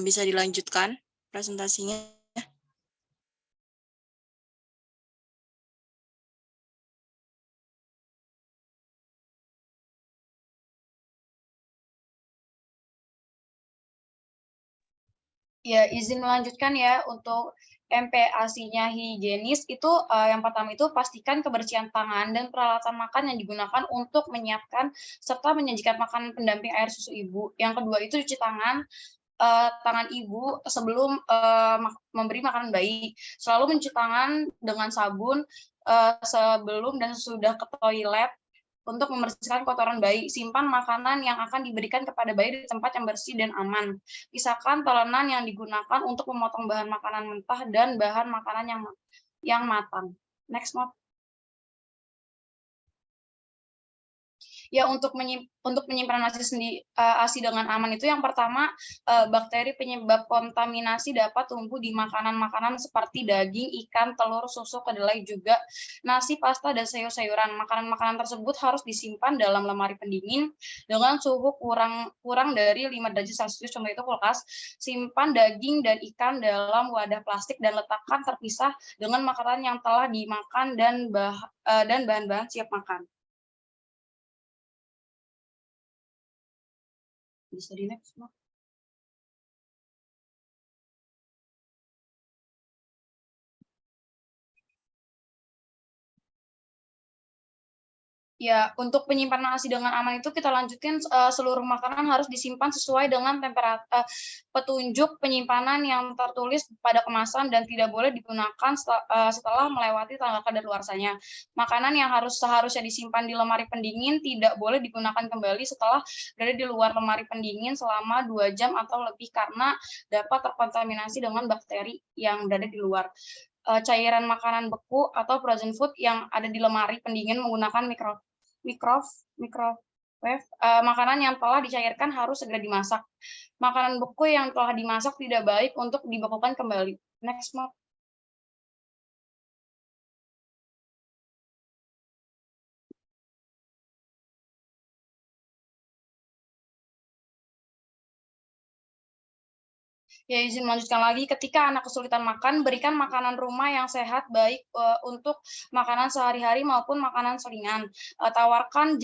Bisa dilanjutkan presentasinya? Ya, izin melanjutkan ya. Untuk MPASI-nya higienis itu yang pertama itu pastikan kebersihan tangan dan peralatan makan yang digunakan untuk menyiapkan serta menyajikan makanan pendamping air susu ibu. Yang kedua itu cuci tangan ibu sebelum memberi makanan bayi. Selalu mencuci tangan dengan sabun sebelum dan sesudah ke toilet untuk membersihkan kotoran bayi. Simpan makanan yang akan diberikan kepada bayi di tempat yang bersih dan aman. Pisahkan talenan yang digunakan untuk memotong bahan makanan mentah dan bahan makanan yang matang. Next, Mot. Ya, untuk penyimpanan ASI dengan aman itu yang pertama, bakteri penyebab kontaminasi dapat tumbuh di makanan-makanan seperti daging, ikan, telur, susu, kedelai, juga nasi, pasta, dan sayur-sayuran. Makanan-makanan tersebut harus disimpan dalam lemari pendingin dengan suhu kurang dari 5 derajat Celcius, contoh itu kulkas. Simpan daging dan ikan dalam wadah plastik dan letakkan terpisah dengan makanan yang telah dimakan dan bahan-bahan siap makan. Bisa di next, Mak. Ya, untuk penyimpanan ASI dengan aman itu kita lanjutin, seluruh makanan harus disimpan sesuai dengan petunjuk penyimpanan yang tertulis pada kemasan dan tidak boleh digunakan setelah melewati tanggal kadaluarsanya. Makanan yang seharusnya disimpan di lemari pendingin tidak boleh digunakan kembali setelah berada di luar lemari pendingin selama 2 jam atau lebih karena dapat terkontaminasi dengan bakteri yang berada di luar. Cairan makanan beku atau frozen food yang ada di lemari pendingin menggunakan makanan yang telah dicairkan harus segera dimasak. Makanan beku yang telah dimasak tidak baik untuk dibekukan kembali. Next, Mark. Ya, izin melanjutkan lagi, ketika anak kesulitan makan, berikan makanan rumah yang sehat, baik untuk makanan sehari-hari maupun makanan selingan. Tawarkan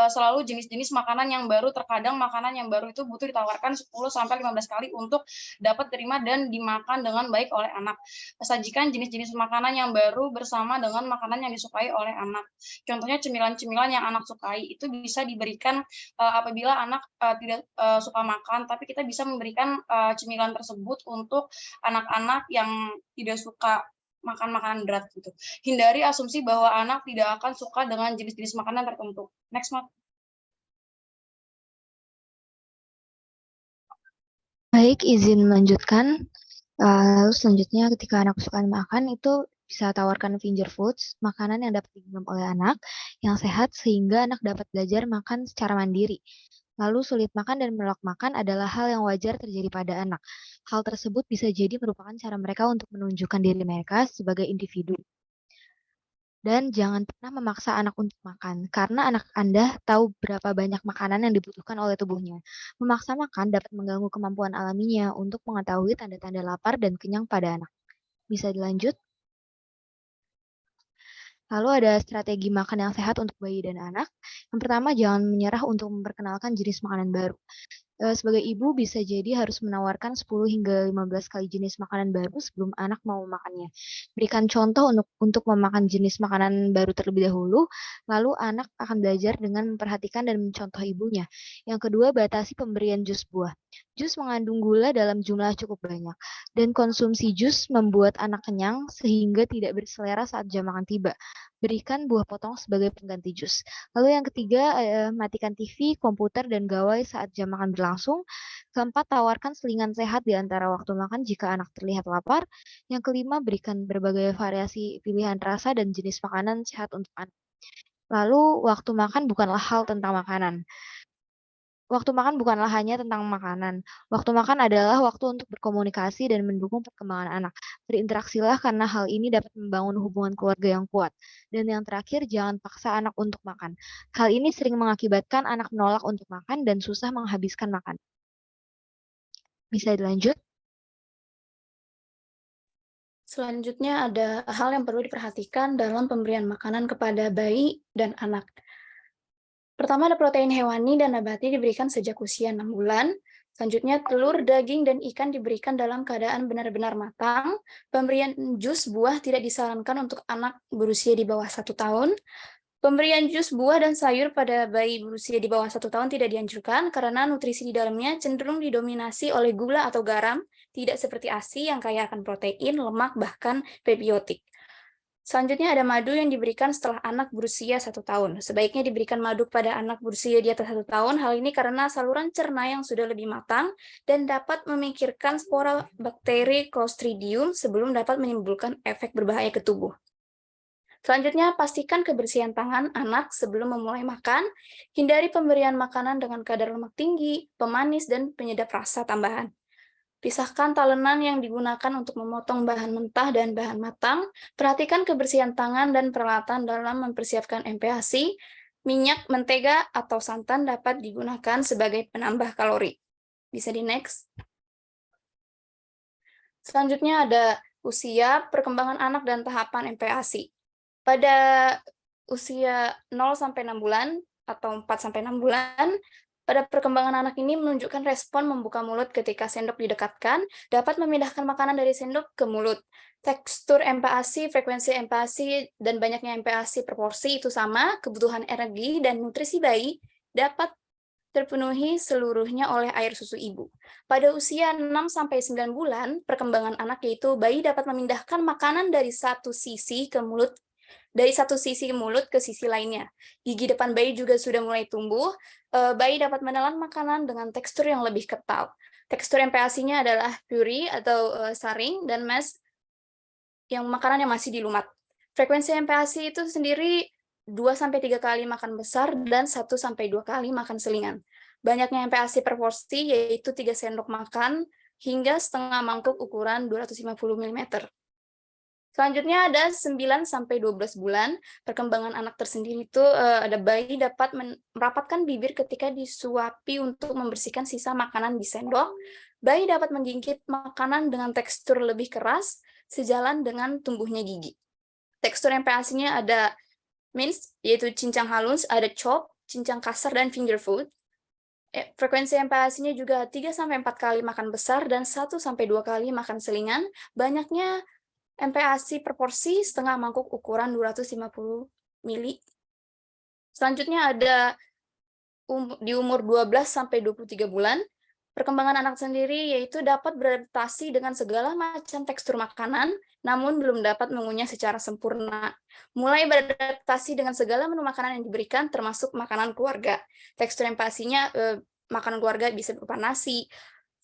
selalu jenis-jenis makanan yang baru, terkadang makanan yang baru itu butuh ditawarkan 10-15 kali untuk dapat terima dan dimakan dengan baik oleh anak. Sajikan jenis-jenis makanan yang baru bersama dengan makanan yang disukai oleh anak. Contohnya cemilan-cemilan yang anak sukai, itu bisa diberikan apabila anak tidak suka makan, tapi kita bisa memberikan cemilan tersebut untuk anak-anak yang tidak suka makan makanan berat gitu. Hindari asumsi bahwa anak tidak akan suka dengan jenis-jenis makanan tertentu. Next, Mark. Baik, izin melanjutkan. Lalu selanjutnya ketika anak kesukaan makan itu bisa tawarkan finger foods, makanan yang dapat digenggam oleh anak, yang sehat sehingga anak dapat belajar makan secara mandiri. Lalu sulit makan dan menolak makan adalah hal yang wajar terjadi pada anak. Hal tersebut bisa jadi merupakan cara mereka untuk menunjukkan diri mereka sebagai individu. Dan jangan pernah memaksa anak untuk makan, karena anak Anda tahu berapa banyak makanan yang dibutuhkan oleh tubuhnya. Memaksa makan dapat mengganggu kemampuan alaminya untuk mengetahui tanda-tanda lapar dan kenyang pada anak. Bisa dilanjut? Lalu ada strategi makan yang sehat untuk bayi dan anak. Yang pertama, jangan menyerah untuk memperkenalkan jenis makanan baru. Sebagai ibu bisa jadi harus menawarkan 10 hingga 15 kali jenis makanan baru sebelum anak mau memakannya. Berikan contoh untuk memakan jenis makanan baru terlebih dahulu, lalu anak akan belajar dengan memperhatikan dan mencontoh ibunya. Yang kedua, batasi pemberian jus buah. Jus mengandung gula dalam jumlah cukup banyak, dan konsumsi jus membuat anak kenyang sehingga tidak berselera saat jam makan tiba. Berikan buah potong sebagai pengganti jus. Lalu yang ketiga, matikan TV, komputer, dan gawai saat jam makan berlangsung. Keempat, tawarkan selingan sehat di antara waktu makan jika anak terlihat lapar. Yang kelima, berikan berbagai variasi pilihan rasa dan jenis makanan sehat untuk anak. Lalu, waktu makan bukanlah hal tentang makanan. Waktu makan bukanlah hanya tentang makanan. Waktu makan adalah waktu untuk berkomunikasi dan mendukung perkembangan anak. Berinteraksilah karena hal ini dapat membangun hubungan keluarga yang kuat. Dan yang terakhir, jangan paksa anak untuk makan. Hal ini sering mengakibatkan anak menolak untuk makan dan susah menghabiskan makan. Bisa dilanjut? Selanjutnya ada hal yang perlu diperhatikan dalam pemberian makanan kepada bayi dan anak. Pertama ada protein hewani dan nabati diberikan sejak usia 6 bulan. Selanjutnya telur, daging, dan ikan diberikan dalam keadaan benar-benar matang. Pemberian jus buah tidak disarankan untuk anak berusia di bawah 1 tahun. Pemberian jus buah dan sayur pada bayi berusia di bawah 1 tahun tidak dianjurkan karena nutrisi di dalamnya cenderung didominasi oleh gula atau garam, tidak seperti ASI yang kaya akan protein, lemak, bahkan prebiotik. Selanjutnya ada madu yang diberikan setelah anak berusia 1 tahun. Sebaiknya diberikan madu pada anak berusia di atas 1 tahun. Hal ini karena saluran cerna yang sudah lebih matang dan dapat memikirkan spora bakteri Clostridium sebelum dapat menimbulkan efek berbahaya ke tubuh. Selanjutnya, pastikan kebersihan tangan anak sebelum memulai makan. Hindari pemberian makanan dengan kadar lemak tinggi, pemanis, dan penyedap rasa tambahan. Pisahkan talenan yang digunakan untuk memotong bahan mentah dan bahan matang. Perhatikan kebersihan tangan dan peralatan dalam mempersiapkan MPASI. Minyak, mentega, atau santan dapat digunakan sebagai penambah kalori. Bisa di next. Selanjutnya ada usia, perkembangan anak, dan tahapan MPASI. Pada usia 0-6 bulan atau 4-6 bulan, pada perkembangan anak ini menunjukkan respon membuka mulut ketika sendok didekatkan, dapat memindahkan makanan dari sendok ke mulut. Tekstur MPASI, frekuensi MPASI, dan banyaknya MPASI proporsi itu sama, kebutuhan energi dan nutrisi bayi dapat terpenuhi seluruhnya oleh air susu ibu. Pada usia 6-9 bulan, perkembangan anak yaitu bayi dapat memindahkan makanan dari satu sisi mulut ke sisi lainnya. Gigi depan bayi juga sudah mulai tumbuh. Bayi dapat menelan makanan dengan tekstur yang lebih kental. Tekstur MPASI-nya adalah puree atau saring dan mash yang makanan yang masih dilumat. Frekuensi MPASI itu sendiri 2-3 kali makan besar, dan 1-2 kali makan selingan. Banyaknya MPASI per porsi yaitu 3 sendok makan hingga setengah mangkuk ukuran 250 mm. Selanjutnya ada 9-12 bulan. Perkembangan anak tersendiri itu ada bayi dapat merapatkan bibir ketika disuapi untuk membersihkan sisa makanan di sendok. Bayi dapat menggigit makanan dengan tekstur lebih keras sejalan dengan tumbuhnya gigi. Tekstur MPASI-nya ada mince, yaitu cincang halus, ada chop, cincang kasar, dan finger food. Frekuensi MPASI-nya juga 3-4 kali makan besar dan 1-2 kali makan selingan. Banyaknya MPASI per porsi setengah mangkuk ukuran 250 ml. Selanjutnya ada di umur 12-23 bulan. Perkembangan anak sendiri yaitu dapat beradaptasi dengan segala macam tekstur makanan, namun belum dapat mengunyah secara sempurna. Mulai beradaptasi dengan segala menu makanan yang diberikan, termasuk makanan keluarga. Tekstur MPASI-nya, makanan keluarga bisa berupa nasi.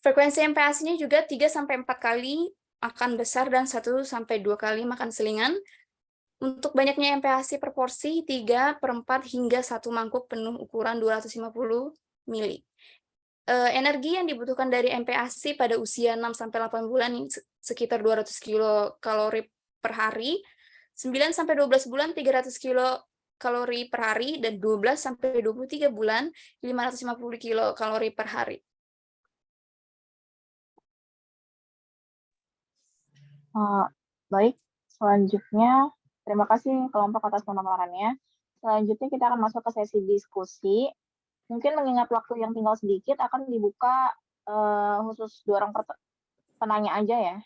Frekuensi MPASI-nya juga 3-4 kali makan besar dan 1-2 kali makan selingan. Untuk banyaknya MPASI per porsi, 3/4 hingga 1 mangkuk penuh ukuran 250 ml. Energi yang dibutuhkan dari MPASI pada usia 6-8 bulan sekitar 200 kilokalori per hari, 9-12 bulan 300 kilokalori per hari, dan 12-23 bulan 550 kilokalori per hari. Baik, selanjutnya terima kasih kelompok atas pemaparannya. Selanjutnya kita akan masuk ke sesi diskusi. Mungkin mengingat waktu yang tinggal sedikit akan dibuka khusus 2 orang penanya aja ya.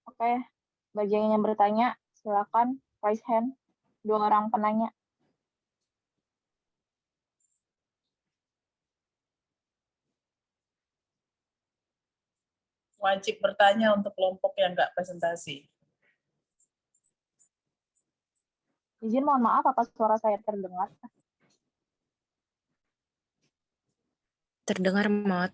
Oke, bagi yang ingin bertanya silakan raise hand, 2 orang penanya. Wajib bertanya untuk kelompok yang nggak presentasi. Izin mohon maaf, apa suara saya terdengar? Terdengar, Mot.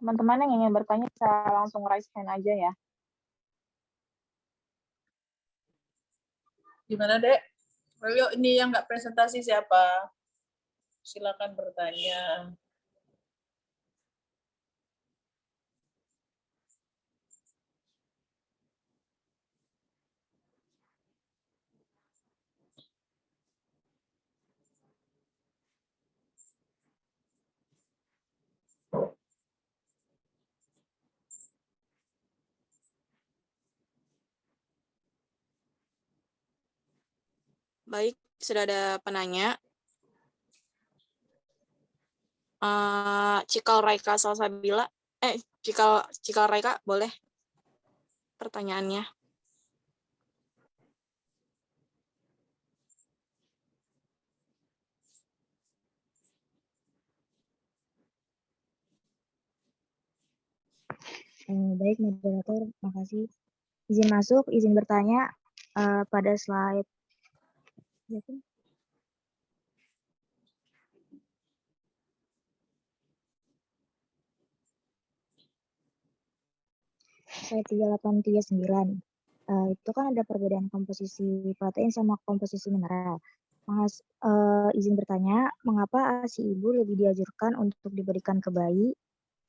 Teman-teman yang ingin bertanya bisa langsung raise hand aja ya. Gimana, Dek? Ayo, ini yang nggak presentasi siapa? Silakan bertanya. Baik, sudah ada penanya. Cikal Raika Salsabila, Cikal Raika, boleh pertanyaannya. Baik, moderator, makasih. Izin masuk, izin bertanya pada slide. Slide 3839. Itu kan ada perbedaan komposisi protein sama komposisi mineral. Izin bertanya, mengapa ASI ibu lebih dianjurkan untuk diberikan ke bayi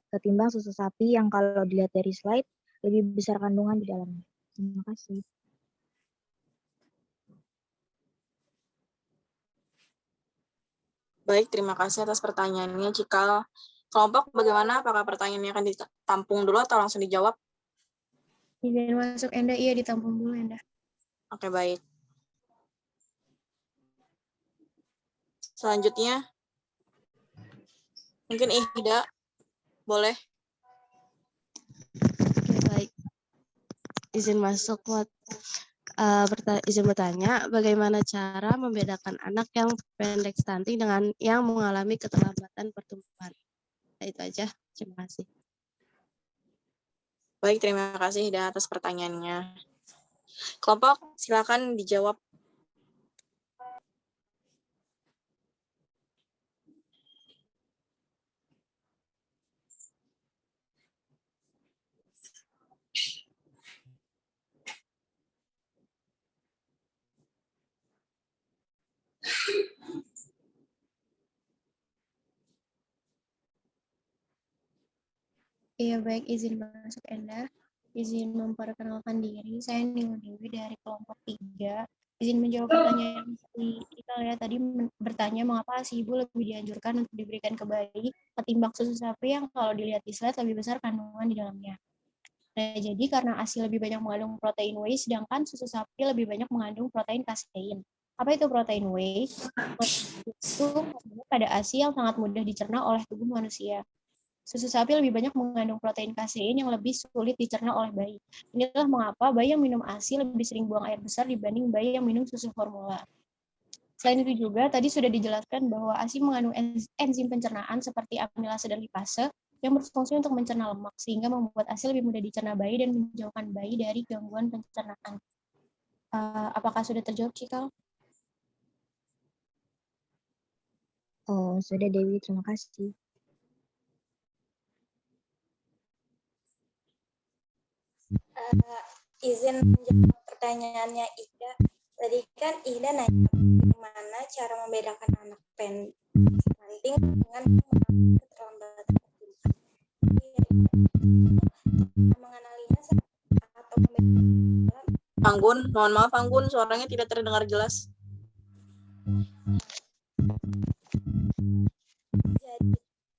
ketimbang susu sapi yang kalau dilihat dari slide lebih besar kandungan di dalamnya? Terima kasih. Baik, terima kasih atas pertanyaannya, Cikal. Kelompok bagaimana? Apakah pertanyaannya akan ditampung dulu atau langsung dijawab? Izin masuk, Enda. Iya, ditampung dulu, Enda. Oke, baik. Selanjutnya, mungkin Ihda, boleh. Oke, baik. Izin masuk, Mot. Izin bertanya, bagaimana cara membedakan anak yang pendek stunting dengan yang mengalami keterlambatan pertumbuhan? Nah, itu aja. Terima kasih. Baik, terima kasih Ida atas pertanyaannya. Kelompok, silakan dijawab. Iya, baik, izin masuk Enda. Izin memperkenalkan diri, saya Nilu Dewi dari kelompok 3. Izin menjawab pertanyaan kita ya, tadi bertanya mengapa ASI ibu lebih dianjurkan untuk diberikan ke bayi ketimbang susu sapi yang kalau dilihat di slide lebih besar kandungan di dalamnya. Nah, jadi karena ASI lebih banyak mengandung protein whey, sedangkan susu sapi lebih banyak mengandung protein kasein. Apa itu protein whey? Itu pada ASI yang sangat mudah dicerna oleh tubuh manusia. Susu sapi lebih banyak mengandung protein kasein yang lebih sulit dicerna oleh bayi. Inilah mengapa bayi yang minum ASI lebih sering buang air besar dibanding bayi yang minum susu formula. Selain itu juga, tadi sudah dijelaskan bahwa ASI mengandung enzim pencernaan seperti amilase dan lipase yang berfungsi untuk mencerna lemak, sehingga membuat ASI lebih mudah dicerna bayi dan menjauhkan bayi dari gangguan pencernaan. Apakah sudah terjawab, Cikal? Oh, sudah Dewi, terima kasih. Izin menjawab pertanyaannya Ida. Tadi kan Ida nanya bagaimana cara membedakan anak stunting dengan keterlambatan pertumbuhan. Mengenalinya atau membedakan. Anggun, mohon maaf Anggun, suaranya tidak terdengar jelas.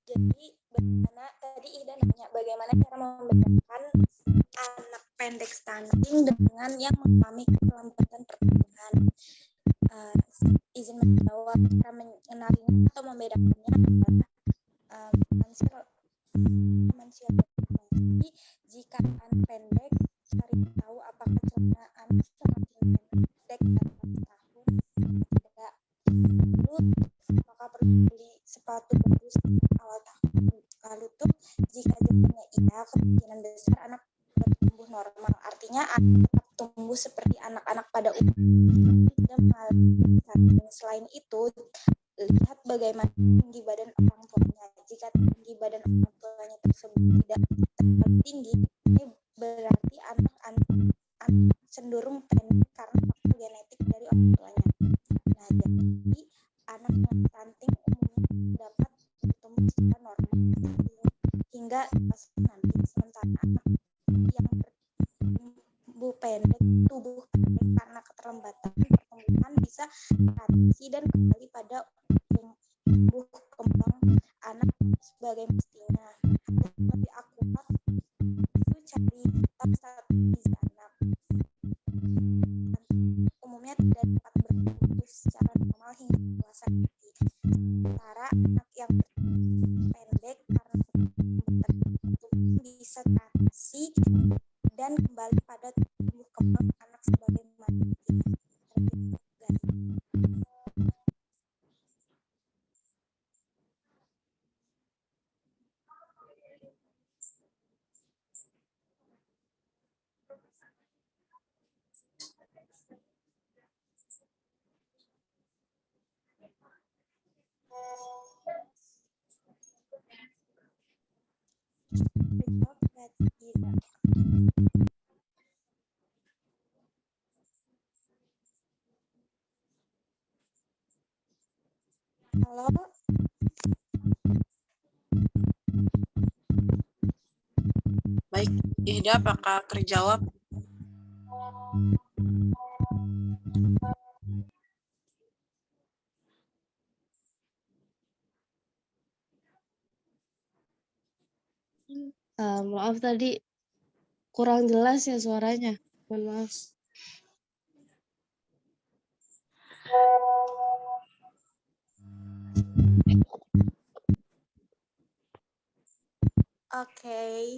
Jadi bagaimana tadi Ida nanya bagaimana cara membedakan anak pendek stunting dengan yang mengalami keterlambatan pertumbuhan. Izin menjawab, cara mengenalinya atau membedakannya adalah jadi jika anak pendek cari tahu apakah celana anak semakin pendek dari 4 tahun tidak, lalu apakah perlu beli sepatu baru awal tahun, lalu tuh jika jawabannya iya, kemungkinan besar anak bertumbuh normal, artinya anak tetap tumbuh seperti anak-anak pada umumnya, tidak mengalami stunting. Selain itu, lihat bagaimana tinggi badan orang tuanya. Jika tinggi badan orang tuanya tersebut tidak terlalu tinggi, ini berarti anak-anak cenderung pendek karena faktor genetik dari orang tuanya. Nah, jadi anak yang stunting umumnya dapat bertumbuh secara normal hingga dewasa nanti, sementara anak yang tubuh pendek karena keterlambatan pertumbuhan bisa beradaptasi dan kembali pada tumbuh kembang anak sebagai mestinya. Lebih akurat itu cari status gizi anak. Umumnya tidak dapat bertumbuh secara normal hingga dewasa nanti. Sementara anak yang pendek karena pertumbuhan bisa teratasi dan kembali pada tumbuh kembang anak sebagai mestinya. Halo. Baik, Ida, apakah terjawab? Maaf tadi kurang jelas ya suaranya. Mohon maaf. Oke.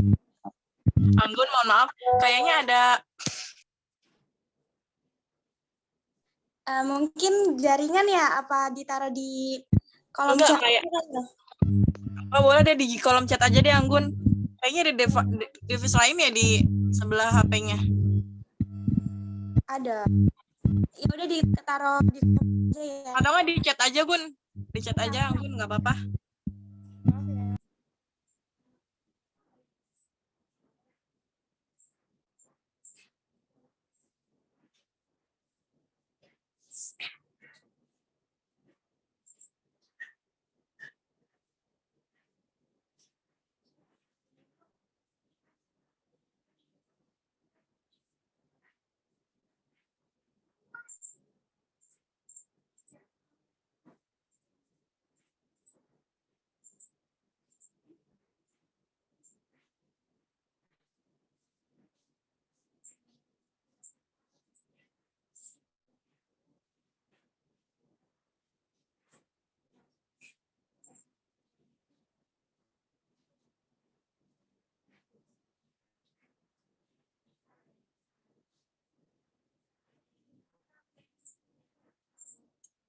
Anggun, mohon maaf, kayaknya ada mungkin jaringan ya, apa ditaruh di kolom enggak chat? kayak boleh deh di kolom chat aja deh Anggun. Kayaknya ada device lain ya di sebelah HP-nya. Ada. Ya udah ditaruh di aja ya. Atau nggak di chat aja, Gun. Di chat aja, Gun, nggak apa-apa.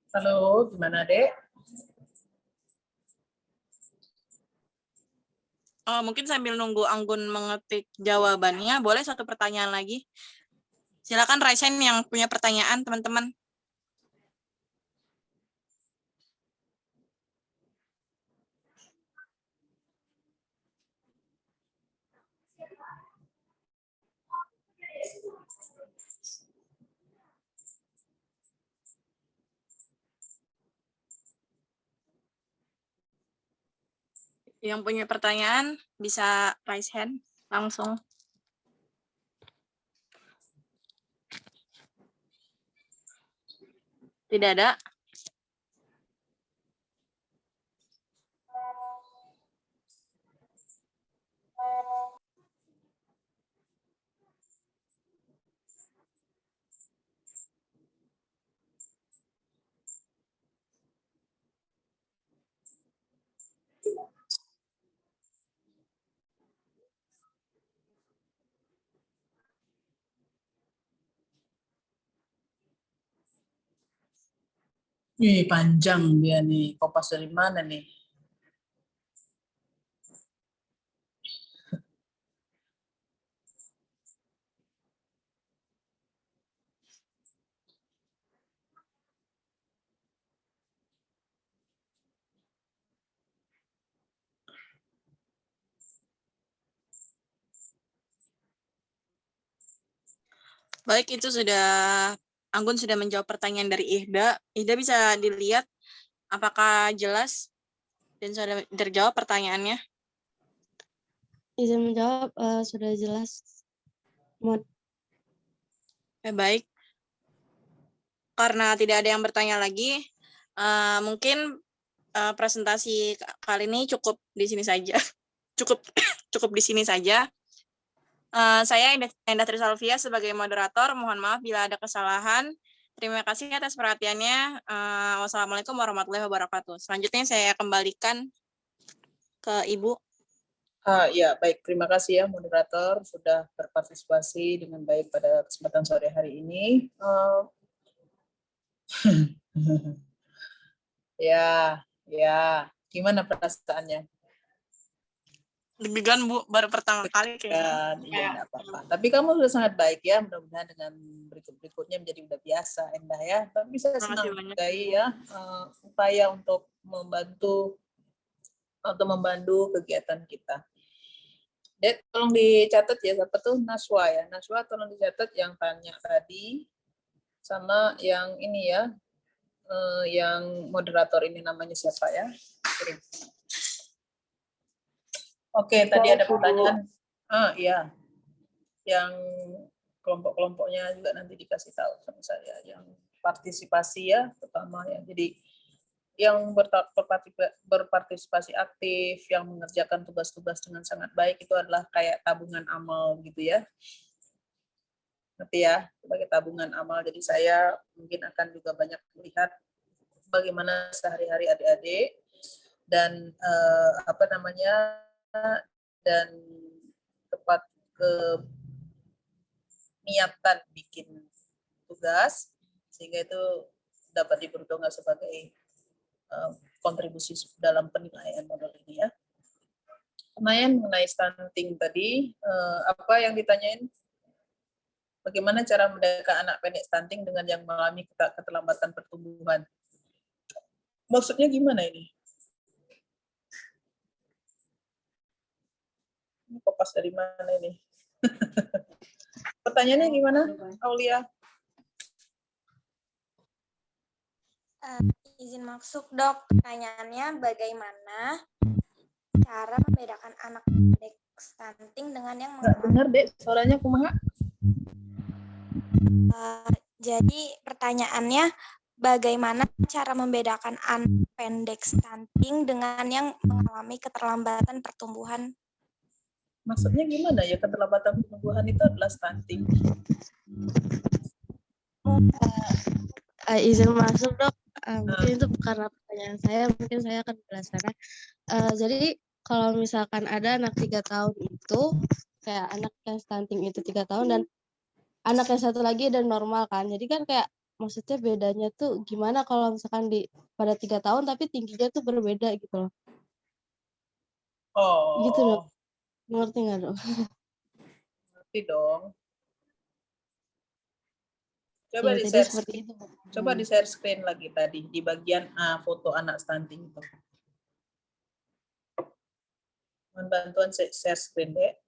Halo, gimana, Dek? Oh, mungkin sambil nunggu Anggun mengetik jawabannya, boleh satu pertanyaan lagi? Silakan raise hand yang punya pertanyaan, teman-teman. Yang punya pertanyaan bisa raise hand langsung. Tidak ada? Ih, panjang dia nih. Kopas dari mana nih? Baik, itu sudah Anggun sudah menjawab pertanyaan dari Ihda. Ihda bisa dilihat apakah jelas dan sudah terjawab pertanyaannya? Izin menjawab, sudah jelas. Baik. Karena tidak ada yang bertanya lagi, mungkin presentasi kali ini cukup di sini saja. cukup di sini saja. Saya Enda Trisalvia sebagai moderator. Mohon maaf bila ada kesalahan. Terima kasih atas perhatiannya. Wassalamualaikum warahmatullahi wabarakatuh. Selanjutnya saya kembalikan ke Ibu. Ya, baik. Terima kasih ya moderator sudah berpartisipasi dengan baik pada kesempatan sore hari ini. Ya, gimana perasaannya? Deg-degan, Bu, baru pertama kali kayaknya. Iya, enggak apa-apa. Tapi kamu sudah sangat baik ya, mudah-mudahan dengan berikutnya menjadi udah biasa, Endah ya. Tapi saya senang sekali ya upaya untuk membantu kegiatan kita. Dek, tolong dicatat ya, siapa tuh Naswa ya. Naswa tolong dicatat yang tanya tadi sama yang ini ya, yang moderator ini namanya siapa ya? Oke, tadi ada pertanyaan. Iya. Yang kelompok-kelompoknya juga nanti dikasih tahu sama saya. Yang partisipasi ya, pertama ya. Jadi yang berpartisipasi aktif, yang mengerjakan tugas-tugas dengan sangat baik itu adalah kayak tabungan amal gitu ya. Nanti ya, sebagai tabungan amal. Jadi saya mungkin akan juga banyak melihat bagaimana sehari-hari adik-adik dan dan tepat niatan bikin tugas sehingga itu dapat diperhitungkan sebagai kontribusi dalam penilaian model ini ya. Lumayan mengenai stunting tadi, apa yang ditanyain? Bagaimana cara membedakan anak pendek stunting dengan yang mengalami keterlambatan pertumbuhan? Maksudnya gimana ini? Ini kopas dari mana ini? Pertanyaannya gimana, Aulia? Izin masuk, Dok. Pertanyaannya bagaimana cara membedakan anak pendek stunting dengan yang Nggak dengar, Dek. Suaranya kumaha? Jadi pertanyaannya bagaimana cara membedakan anak pendek stunting dengan yang mengalami keterlambatan pertumbuhan? Maksudnya gimana ya, keterlambatan pertumbuhan itu adalah stunting? Izin masuk, Dok. Mungkin itu karena pertanyaan saya, mungkin saya akan menjelaskannya. Jadi kalau misalkan ada anak 3 tahun itu, kayak anak yang stunting itu 3 tahun dan anak yang satu lagi dan normal kan. Jadi kan kayak maksudnya bedanya tuh gimana kalau misalkan pada 3 tahun tapi tingginya tuh berbeda gitu loh. Gitu, Dok. Oh, Ngerti nggak, Dok? ngerti dong. Ya, tadi seperti itu. Coba di share screen lagi tadi di bagian foto anak stunting itu. Mohon bantuan share screen, Dek.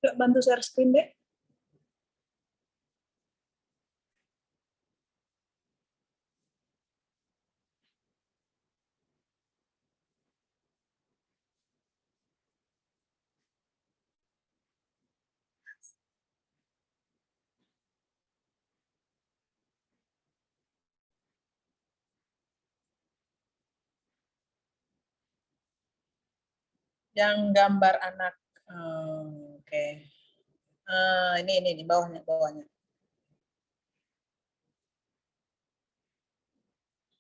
Nggak bantu share screen, Dek? Yang gambar anak. Oke. Ini bawahnya.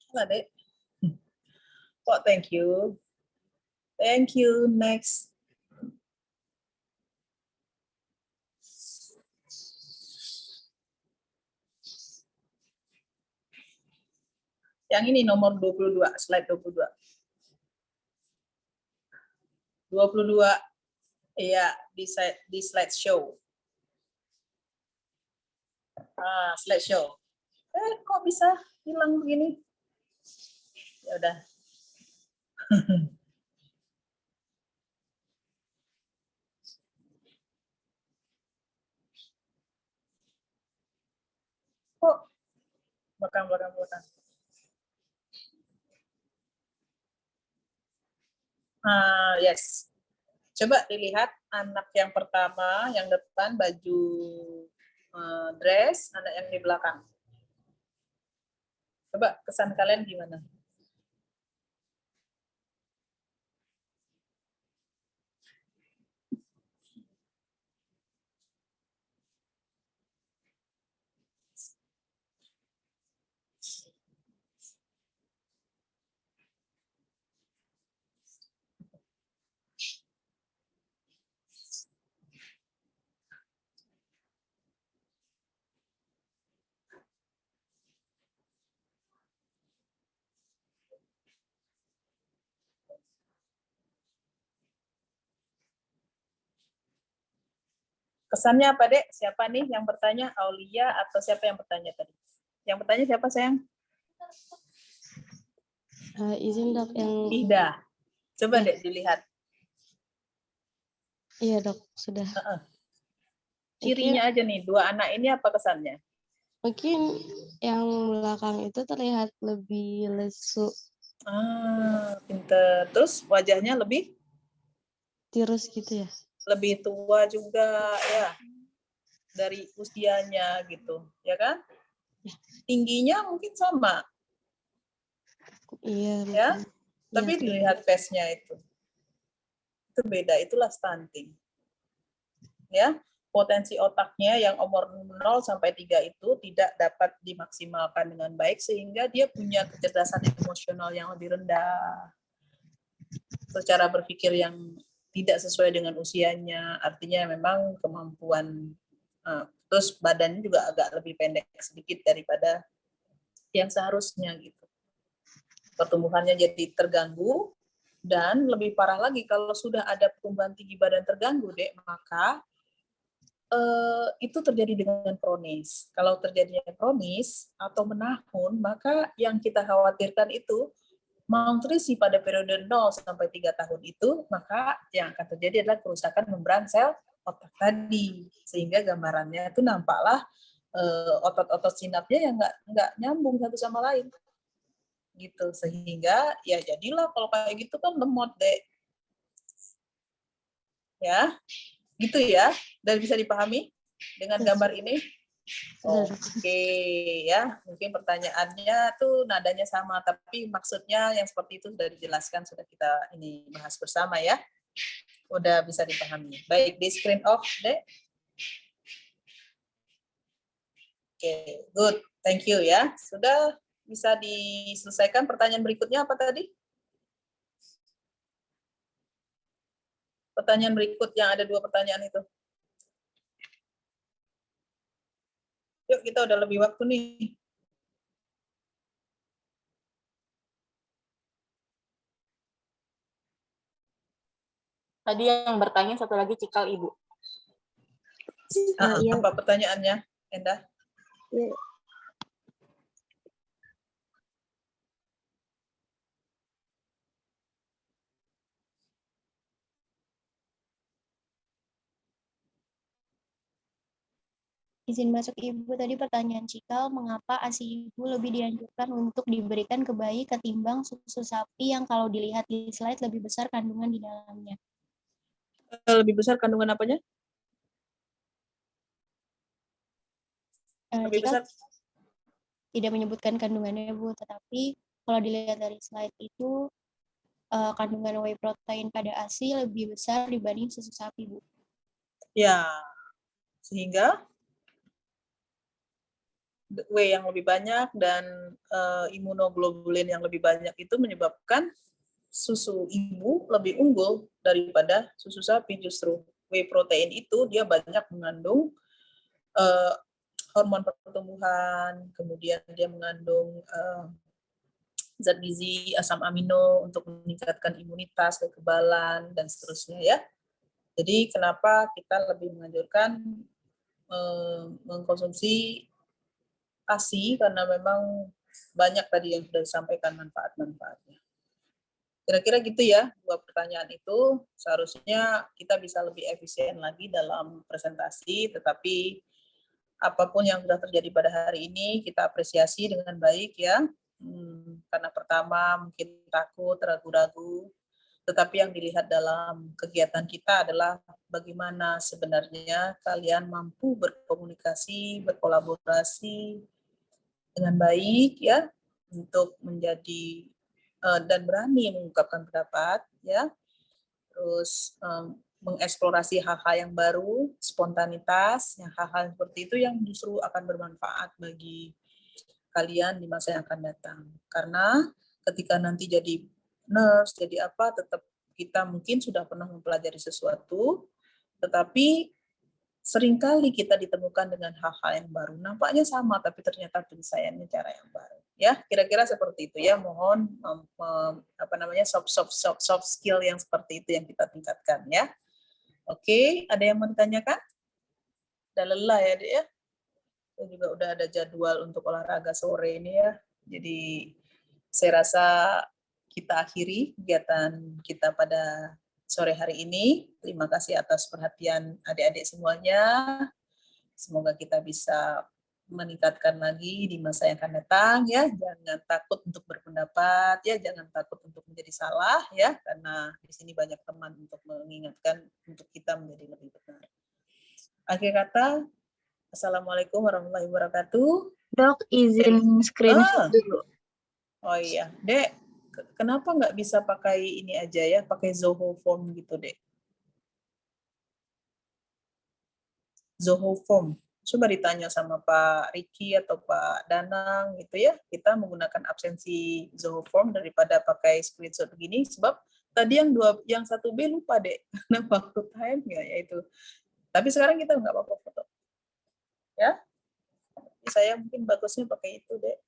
Salah, Dek. Oh, thank you. Thank you. Next. Yang ini nomor 22, slide 22. 22, iya, di slide show. Slide show. Kok bisa hilang begini? Ya udah. Kok belakang. Yes. Coba dilihat anak yang pertama, yang depan baju dress, anak yang di belakang. Coba kesan kalian gimana? Kesannya apa, Dek? Siapa nih yang bertanya? Aulia atau siapa yang bertanya tadi? Yang bertanya siapa, sayang? Izin, Dok, yang Ida. Coba, Dek, dilihat. Iya, Dok, sudah. Cirinya aja nih, dua anak ini apa kesannya? Mungkin yang belakang itu terlihat lebih lesu. Pinter. Terus wajahnya lebih tirus gitu ya? Lebih tua juga ya, dari usianya gitu, ya kan? Tingginya mungkin sama. Iya. Ya, tapi Iya, dilihat face-nya itu beda, itulah stunting. Ya, potensi otaknya yang umur 0 sampai 3 itu tidak dapat dimaksimalkan dengan baik sehingga dia punya kecerdasan emosional yang lebih rendah. Secara berpikir yang tidak sesuai dengan usianya, artinya memang kemampuan terus badannya juga agak lebih pendek sedikit daripada yang seharusnya gitu. Pertumbuhannya jadi terganggu. Dan lebih parah lagi kalau sudah ada pertumbuhan tinggi badan terganggu, Dek, maka itu terjadi dengan kronis. Kalau terjadinya kronis atau menahun, maka yang kita khawatirkan itu malnutrisi pada periode 0 sampai 3 tahun itu, maka yang akan terjadi adalah kerusakan membran sel otak tadi. Sehingga gambarannya itu nampaklah otot-otot sinapnya yang nggak nyambung satu sama lain. Gitu, sehingga ya jadilah kalau kayak gitu kan lemot, Dek. Ya, gitu ya. Dan bisa dipahami dengan gambar ini? Oke, ya. Mungkin pertanyaannya tuh nadanya sama, tapi maksudnya yang seperti itu sudah dijelaskan, sudah kita ini bahas bersama ya. Udah bisa dipahami. Baik, di screen off, Dek. Oke, good. Thank you ya. Sudah bisa diselesaikan. Pertanyaan berikutnya apa tadi? Pertanyaan berikut yang ada 2 pertanyaan itu. Yuk, kita udah lebih waktu nih. Tadi yang bertanya satu lagi Cikal, Ibu. Apa pertanyaannya, Endah? Ya. Izin masuk Ibu, tadi pertanyaan Cikal, mengapa ASI Ibu lebih dianjurkan untuk diberikan ke bayi ketimbang susu sapi yang kalau dilihat di slide lebih besar kandungan di dalamnya? Lebih besar kandungan apanya? Lebih Cikal besar? tidak menyebutkan kandungannya Bu, tetapi kalau dilihat dari slide itu kandungan whey protein pada ASI lebih besar dibanding susu sapi Bu. Ya, sehingga whey yang lebih banyak dan imunoglobulin yang lebih banyak itu menyebabkan susu ibu lebih unggul daripada susu sapi. Justru whey protein itu dia banyak mengandung hormon pertumbuhan, kemudian dia mengandung zat gizi, asam amino untuk meningkatkan imunitas, kekebalan, dan seterusnya ya. Jadi kenapa kita lebih menganjurkan mengkonsumsi ASI, karena memang banyak tadi yang sudah disampaikan manfaat-manfaatnya. Kira-kira gitu ya, 2 pertanyaan itu. Seharusnya kita bisa lebih efisien lagi dalam presentasi, tetapi apapun yang sudah terjadi pada hari ini, kita apresiasi dengan baik ya. Karena pertama mungkin takut, ragu-ragu, tetapi yang dilihat dalam kegiatan kita adalah bagaimana sebenarnya kalian mampu berkomunikasi, berkolaborasi dengan baik ya, untuk menjadi dan berani mengungkapkan pendapat ya, terus mengeksplorasi hal-hal yang baru, spontanitas, yang hal-hal seperti itu yang justru akan bermanfaat bagi kalian di masa yang akan datang. Karena ketika nanti jadi nurse, jadi apa, tetap kita mungkin sudah pernah mempelajari sesuatu, tetapi seringkali kita ditemukan dengan hal-hal yang baru. Nampaknya sama, tapi ternyata penyelesaiannya cara yang baru. Ya, kira-kira seperti itu ya. Mohon soft skill yang seperti itu yang kita tingkatkan ya. Oke, ada yang mau ditanyakan? Udah lelah ya, Dek ya? Saya juga udah ada jadwal untuk olahraga sore ini ya. Jadi saya rasa kita akhiri kegiatan kita pada sore hari ini. Terima kasih atas perhatian adik-adik semuanya. Semoga kita bisa meningkatkan lagi di masa yang akan datang ya. Jangan takut untuk berpendapat ya, jangan takut untuk menjadi salah ya, karena di sini banyak teman untuk mengingatkan untuk kita menjadi lebih benar. Akhir kata, Assalamualaikum warahmatullahi wabarakatuh. Dok, izin screenshot dulu. Oh iya, Dek, kenapa nggak bisa pakai ini aja ya, pakai Zoho Form gitu, Dek? Zoho Form. Coba ditanya sama Pak Riki atau Pak Danang gitu ya. Kita menggunakan absensi Zoho Form daripada pakai screenshot begini, sebab tadi yang 1B lupa, Dek, karena waktu time ya itu. Tapi sekarang kita nggak apa-apa foto. Ya. Saya mungkin bagusnya pakai itu, Dek.